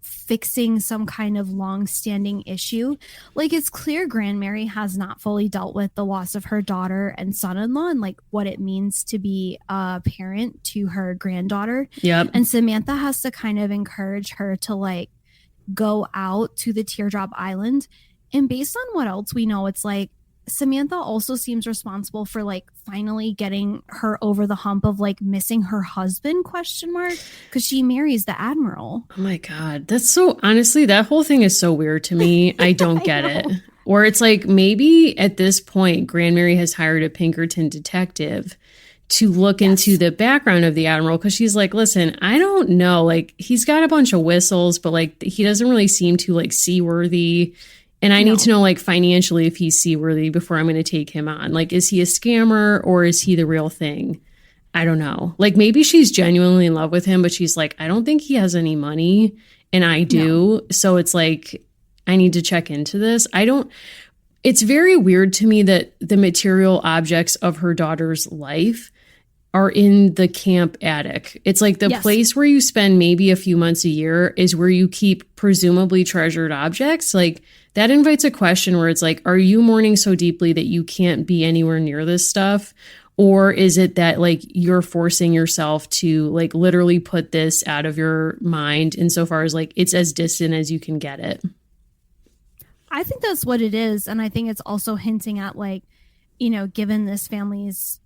fixing some kind of long-standing issue. Like, it's clear Grand Mary has not fully dealt with the loss of her daughter and son-in-law and like what it means to be a parent to her granddaughter. Yep. And Samantha has to kind of encourage her to like go out to the Teardrop Island. And based on what else we know, it's like Samantha also seems responsible for like finally getting her over the hump of like missing her husband, because she marries the admiral. Oh my God. That's so, honestly, that whole thing is so weird to me. I don't get it. Or it's like maybe at this point, Grand Mary has hired a Pinkerton detective to look into the background of the Admiral, because she's like, listen, I don't know. Like, he's got a bunch of whistles, but like he doesn't really seem to like seaworthy. And I need to know like financially if he's seaworthy before I'm going to take him on. Like, is he a scammer or is he the real thing? I don't know. Like, maybe she's genuinely in love with him, but she's like, I don't think he has any money. And I do. No. So it's like, I need to check into this. It's very weird to me that the material objects of her daughter's life are in the camp attic. It's like the place where you spend maybe a few months a year is where you keep presumably treasured objects. Like, that invites a question where it's like, are you mourning so deeply that you can't be anywhere near this stuff? Or is it that like you're forcing yourself to like literally put this out of your mind insofar as like it's as distant as you can get it? I think that's what it is. And I think it's also hinting at like, you know, given this family's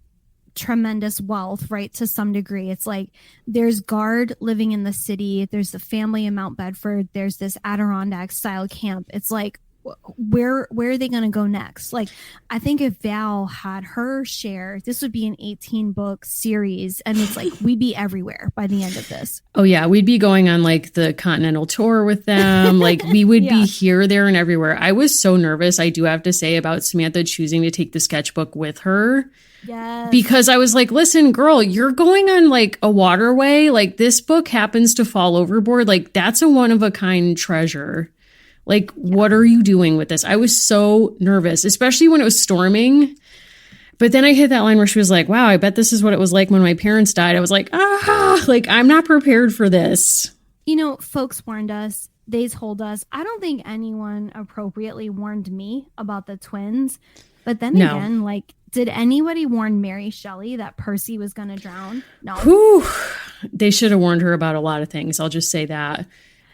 tremendous wealth, right, to some degree, it's like there's Guard living in the city, there's the family in Mount Bedford, there's this Adirondack style camp. It's like, where are they going to go next? Like, I think if Val had her share, this would be an 18-book series, and it's like we'd be everywhere by the end of this. Oh yeah, we'd be going on like the continental tour with them. Like, we would be here, there, and everywhere. I was so nervous, I do have to say, about Samantha choosing to take the sketchbook with her. Yes. Because I was like, listen, girl, you're going on like a waterway. Like, this book happens to fall overboard. Like, that's a one-of-a-kind treasure. Like, what are you doing with this? I was so nervous, especially when it was storming. But then I hit that line where she was like, wow, I bet this is what it was like when my parents died. I was like, like, I'm not prepared for this. You know, folks warned us. They told us. I don't think anyone appropriately warned me about the twins. But then again, like, did anybody warn Mary Shelley that Percy was going to drown? No. Whew. They should have warned her about a lot of things. I'll just say that.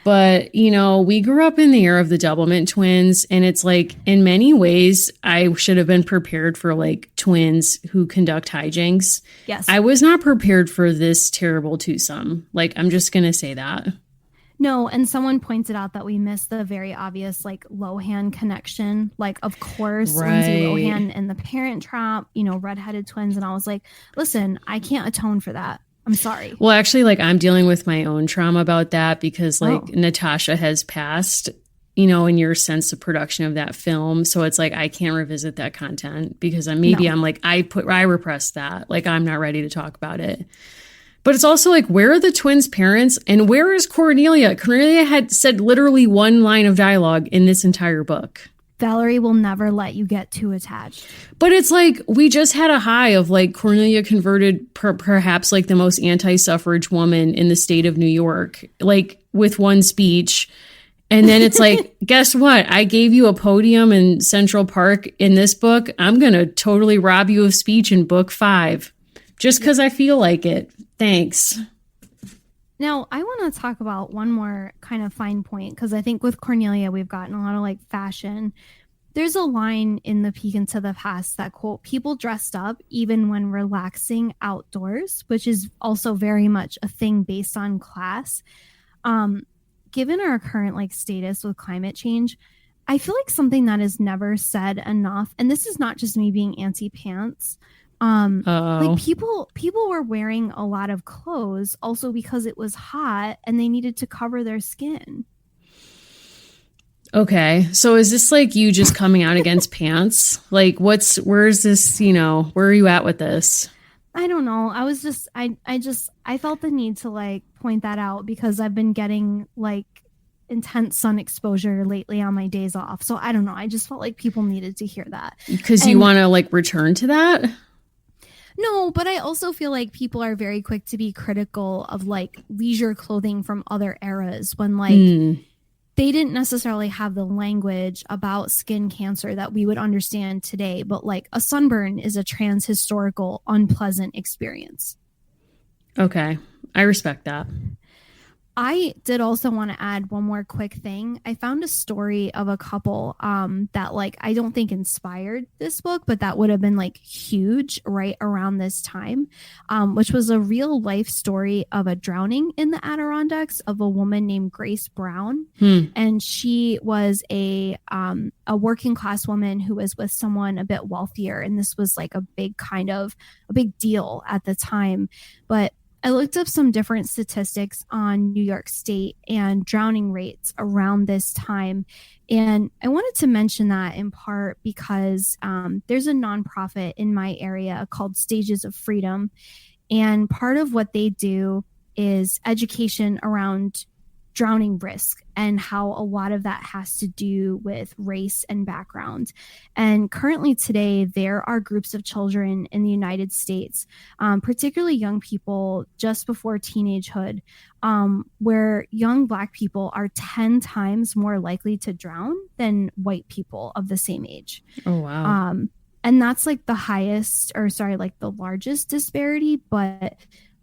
But, you know, we grew up in the era of the Doublemint twins, and it's like, in many ways, I should have been prepared for like twins who conduct hijinks. Yes. I was not prepared for this terrible twosome. Like, I'm just going to say that. No, and someone pointed out that we missed the very obvious like Lohan connection. Like, of course, Lindsay Lohan and the Parent Trap, you know, redheaded twins. And I was like, listen, I can't atone for that. I'm sorry. Well, actually, like, I'm dealing with my own trauma about that because like Natasha has passed, you know, in your sense of production of that film. So it's like, I can't revisit that content because I'm like, I repressed that. Like, I'm not ready to talk about it. But it's also like, where are the twins' parents and where is Cornelia? Cornelia had said literally one line of dialogue in this entire book. Valerie will never let you get too attached. But it's like, we just had a high of like Cornelia converted perhaps like the most anti-suffrage woman in the state of New York, like with one speech. And then it's like, guess what? I gave you a podium in Central Park in this book. I'm going to totally rob you of speech in book 5 just because I feel like it. Thanks. Now, I want to talk about one more kind of fine point, because I think with Cornelia, we've gotten a lot of like fashion. There's a line in The Peek into the Past that, quote, people dressed up even when relaxing outdoors, which is also very much a thing based on class. Given our current like status with climate change, I feel like something that is never said enough, and this is not just me being anti-pants, like people were wearing a lot of clothes also because it was hot and they needed to cover their skin. Okay. So is this like you just coming out against pants? Like, where's this, you know, where are you at with this? I don't know. I was just, I felt the need to like point that out because I've been getting like intense sun exposure lately on my days off. So I don't know. I just felt like people needed to hear that. Because you want to like return to that? No, but I also feel like people are very quick to be critical of like leisure clothing from other eras when like they didn't necessarily have the language about skin cancer that we would understand today. But like a sunburn is a transhistorical, unpleasant experience. Okay. I respect that. I did also want to add one more quick thing. I found a story of a couple that like I don't think inspired this book, but that would have been like huge right around this time, which was a real life story of a drowning in the Adirondacks of a woman named Grace Brown. And she was a working class woman who was with someone a bit wealthier. And this was like a big deal at the time. But I looked up some different statistics on New York State and drowning rates around this time. And I wanted to mention that in part because there's a nonprofit in my area called Stages of Freedom. And part of what they do is education around drowning risk and how a lot of that has to do with race and background. And currently today, there are groups of children in the United States, particularly young people just before teenagehood, where young Black people are 10 times more likely to drown than white people of the same age. Oh, wow. And that's like the largest disparity, but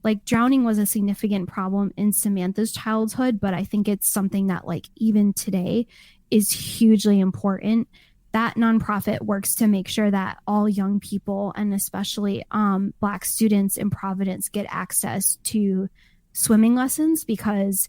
like drowning was a significant problem in Samantha's childhood, but I think it's something that like even today is hugely important. That nonprofit works to make sure that all young people and especially Black students in Providence get access to swimming lessons, because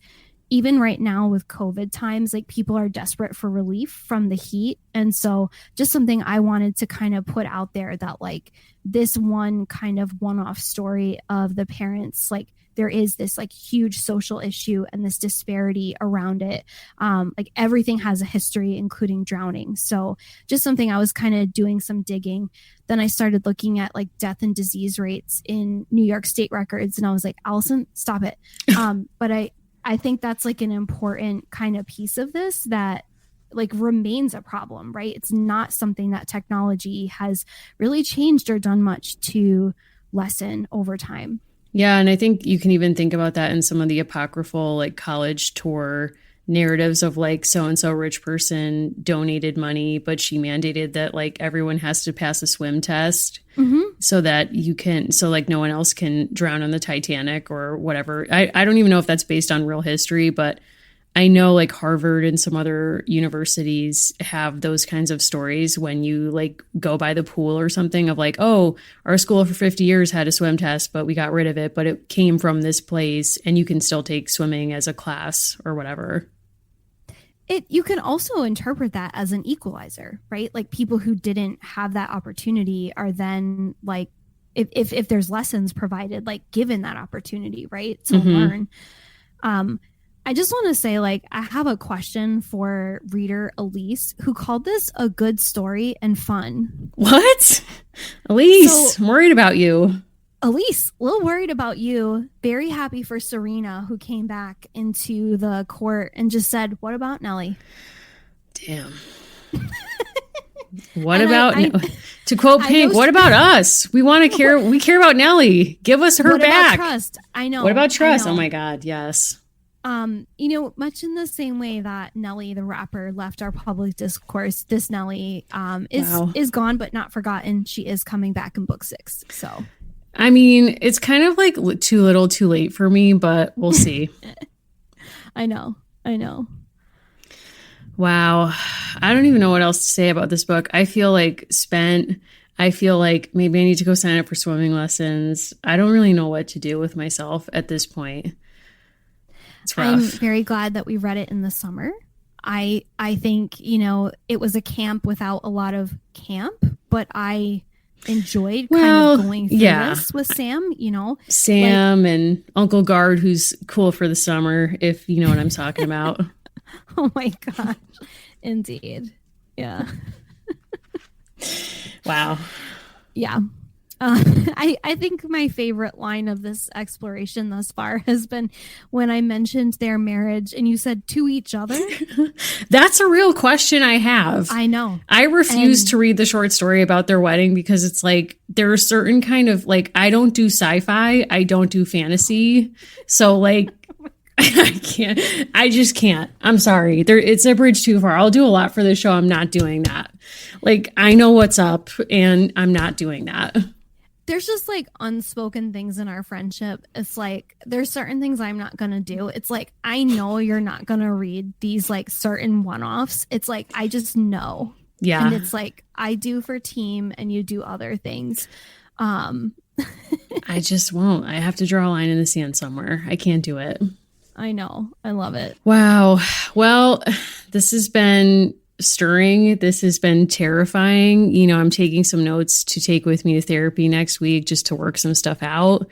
even right now with COVID times, like people are desperate for relief from the heat. And so just something I wanted to kind of put out there, that like this one kind of one-off story of the parents, like there is this like huge social issue and this disparity around it. Like everything has a history, including drowning. So just something I was kind of doing some digging. Then I started looking at like death and disease rates in New York State records. And I was like, Allison, stop it. But I think that's like an important kind of piece of this that like remains a problem, right? It's not something that technology has really changed or done much to lessen over time. Yeah. And I think you can even think about that in some of the apocryphal like college tour narratives of like so-and-so rich person donated money, but she mandated that like everyone has to pass a swim test so that so like no one else can drown on the Titanic or whatever. I don't even know if that's based on real history, but I know like Harvard and some other universities have those kinds of stories when you like go by the pool or something of like, oh, our school for 50 years had a swim test, but we got rid of it, but it came from this place and you can still take swimming as a class or whatever. You can also interpret that as an equalizer, right? Like people who didn't have that opportunity are then like, if there's lessons provided, like given that opportunity, right, to learn. I just want to say, like, I have a question for reader Elise, who called this a good story and fun. What? Elise, I'm worried about you. Elise, a little worried about you. Very happy for Serena, who came back into the court and just said, what about Nellie? Damn. What about, to quote Pink, what about us? We want to care. We care about Nellie. Give us her back. About trust? I know. What about trust? Oh my God. Yes. Much in the same way that Nellie, the rapper, left our public discourse, this Nellie is gone, but not forgotten. She is coming back in book 6. So, I mean, it's kind of like too little, too late for me, but we'll see. I know. Wow. I don't even know what else to say about this book. I feel like spent. I feel like maybe I need to go sign up for swimming lessons. I don't really know what to do with myself at this point. It's rough. I'm very glad that we read it in the summer. I think, it was a camp without a lot of camp, but I enjoyed kind of going through this with Sam, Sam and Uncle Guard, who's cool for the summer, if you know what I'm talking about. Oh my gosh. Indeed. Yeah. Wow. Yeah. I think my favorite line of this exploration thus far has been when I mentioned their marriage and you said to each other. That's a real question I have. I know. I refuse to read the short story about their wedding because it's like there are certain kind of like, I don't do sci-fi. I don't do fantasy. So like, I just can't. I'm sorry. It's a bridge too far. I'll do a lot for this show. I'm not doing that. Like, I know what's up and I'm not doing that. there's just like unspoken things in our friendship. It's like there's certain things I'm not gonna do. It's like I know you're not gonna read these like certain one-offs. It's like I just know. Yeah. And it's like I do for team and you do other things. I just won't. I have to draw a line in the sand somewhere. I can't do it. I know. I love it. Wow. Well, this has been stirring. This has been terrifying. You know, I'm taking some notes to take with me to therapy next week just to work some stuff out.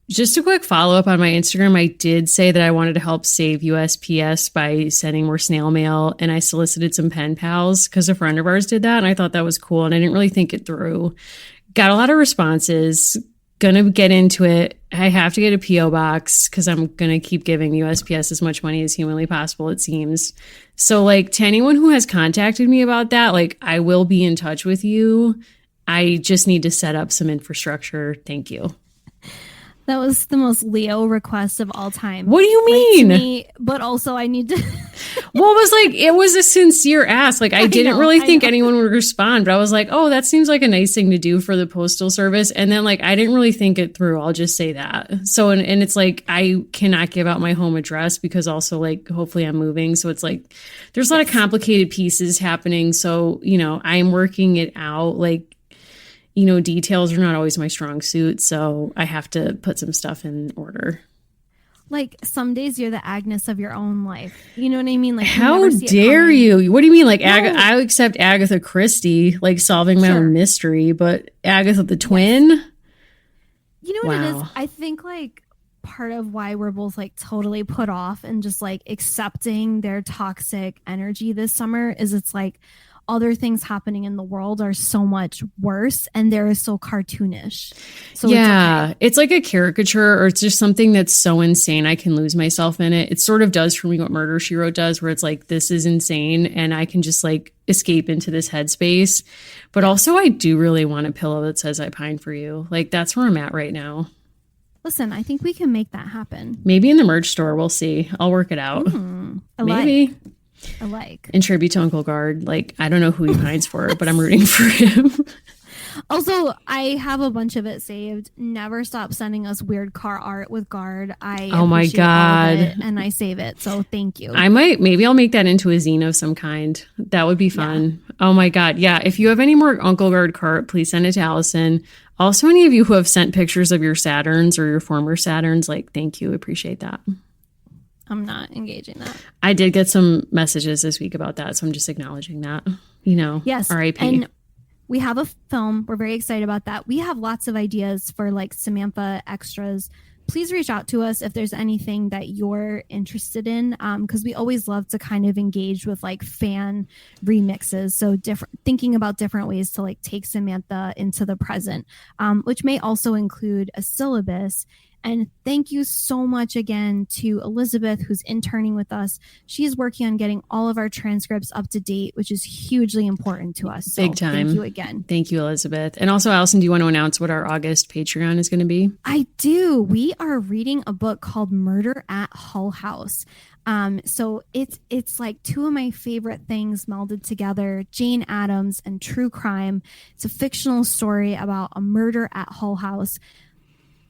Just a quick follow up on my Instagram. I did say that I wanted to help save USPS by sending more snail mail. And I solicited some pen pals because a friend of ours did that. And I thought that was cool. And I didn't really think it through. Got a lot of responses. Gonna get into it. I have to get a P.O. box because I'm gonna keep giving USPS as much money as humanly possible, it seems. So like to anyone who has contacted me about that, like I will be in touch with you. I just need to set up some infrastructure. Thank you. That was the most Leo request of all time. What do you mean? Like, to me, but also I need to. Well, it was like, it was a sincere ask. Like I didn't really think anyone would respond, but I was like, oh, that seems like a nice thing to do for the postal service. And then like, I didn't really think it through. I'll just say that. So, and it's like, I cannot give out my home address because also like, hopefully I'm moving. So it's like, there's a lot of complicated pieces happening. So, you know, I'm working it out. Like, you know, details are not always my strong suit. So I have to put some stuff in order. Like some days you're the Agnes of your own life. You know what I mean? Like how dare you? What do you mean? Like I accept Agatha Christie, like solving my own mystery, but Agatha the twin? You know what it is? I think like part of why we're both like totally put off and just like accepting their toxic energy this summer is it's like other things happening in the world are so much worse and they're so cartoonish. So yeah, it's like a caricature or it's just something that's so insane I can lose myself in it. It sort of does for me what Murder, She Wrote does, where it's like, this is insane and I can just like escape into this headspace. But also I do really want a pillow that says I pine for you. Like that's where I'm at right now. Listen, I think we can make that happen. Maybe in the merch store. We'll see. I'll work it out. Maybe. I like. In tribute to Uncle Guard. Like, I don't know who he pines for, but I'm rooting for him. Also, I have a bunch of it saved. Never stop sending us weird car art with Guard. Oh my God. And I save it. So thank you. Maybe I'll make that into a zine of some kind. That would be fun. Yeah. Oh my God. Yeah. If you have any more Uncle Guard car art, please send it to Allison. Also, any of you who have sent pictures of your Saturns or your former Saturns, like, thank you. Appreciate that. I'm not engaging that. I did get some messages this week about that, so I'm just acknowledging that. You know, yes. R.I.P. And we have a film. We're very excited about that. We have lots of ideas for like Samantha extras. Please reach out to us if there's anything that you're interested in, because we always love to kind of engage with like fan remixes. So thinking about different ways to like take Samantha into the present, which may also include a syllabus. And thank you so much again to Elizabeth, who's interning with us. She's working on getting all of our transcripts up to date, which is hugely important to us. So big time. Thank you again. Thank you, Elizabeth. And also, Allison, do you want to announce what our August Patreon is going to be? I do. We are reading a book called Murder at Hull House. So it's like two of my favorite things melded together, Jane Addams and true crime. It's a fictional story about a murder at Hull House.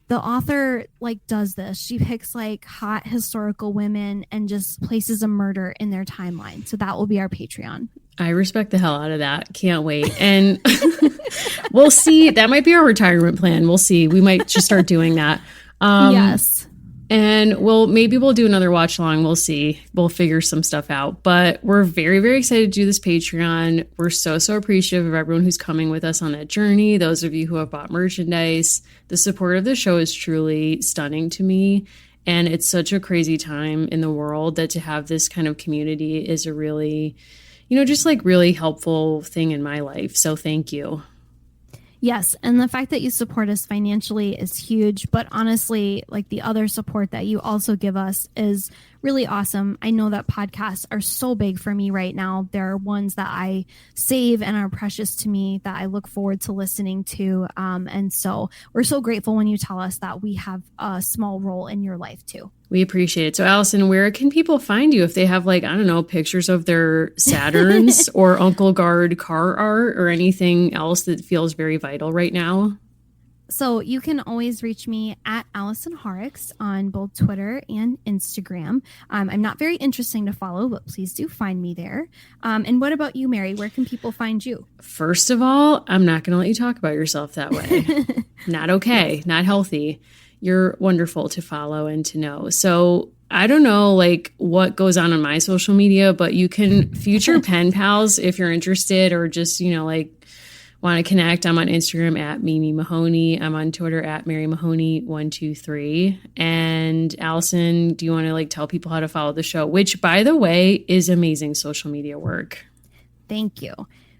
The author like does this. She picks like hot historical women and just places a murder in their timeline. So that will be our Patreon. I respect the hell out of that. Can't wait. And we'll see. That might be our retirement plan. We'll see. We might just start doing that. Yes. And maybe we'll do another watch along. We'll see. We'll figure some stuff out. But we're very, very excited to do this Patreon. We're so appreciative of everyone who's coming with us on that journey. Those of you who have bought merchandise. The support of the show is truly stunning to me. And it's such a crazy time in the world that to have this kind of community is a really, just like really helpful thing in my life. So thank you. Yes. And the fact that you support us financially is huge. But honestly, like the other support that you also give us is really awesome. I know that podcasts are so big for me right now. There are ones that I save and are precious to me that I look forward to listening to. And so we're so grateful when you tell us that we have a small role in your life too. We appreciate it. So, Allison, where can people find you if they have, like, I don't know, pictures of their Saturns or Uncle Guard car art or anything else that feels very vital right now? So you can always reach me at Allison Horrocks on both Twitter and Instagram. I'm not very interesting to follow, but please do find me there. And what about you, Mary? Where can people find you? First of all, I'm not going to let you talk about yourself that way. Not okay. Not healthy. You're wonderful to follow and to know. So I don't know, like, what goes on my social media, but you can future pen pals if you're interested, or just, you know, like, want to connect. I'm on Instagram at Mimi Mahoney. I'm on Twitter at Mary Mahoney123. And Allison, do you want to, like, tell people how to follow the show, which, by the way, is amazing social media work? Thank you.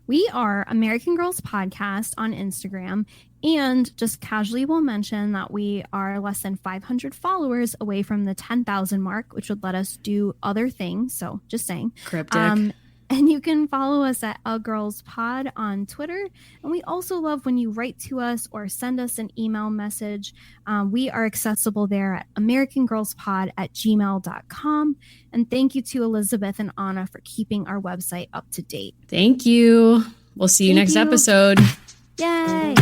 We are American Girls Podcast on Instagram, and just casually will mention that we are less than 500 followers away from the 10,000 mark, which would let us do other things. So just saying. Cryptic. And you can follow us at A Girls Pod on Twitter. And we also love when you write to us or send us an email message. We are accessible there at americangirlspod@gmail.com. And thank you to Elizabeth and Anna for keeping our website up to date. Thank you. We'll see you next episode. Yay!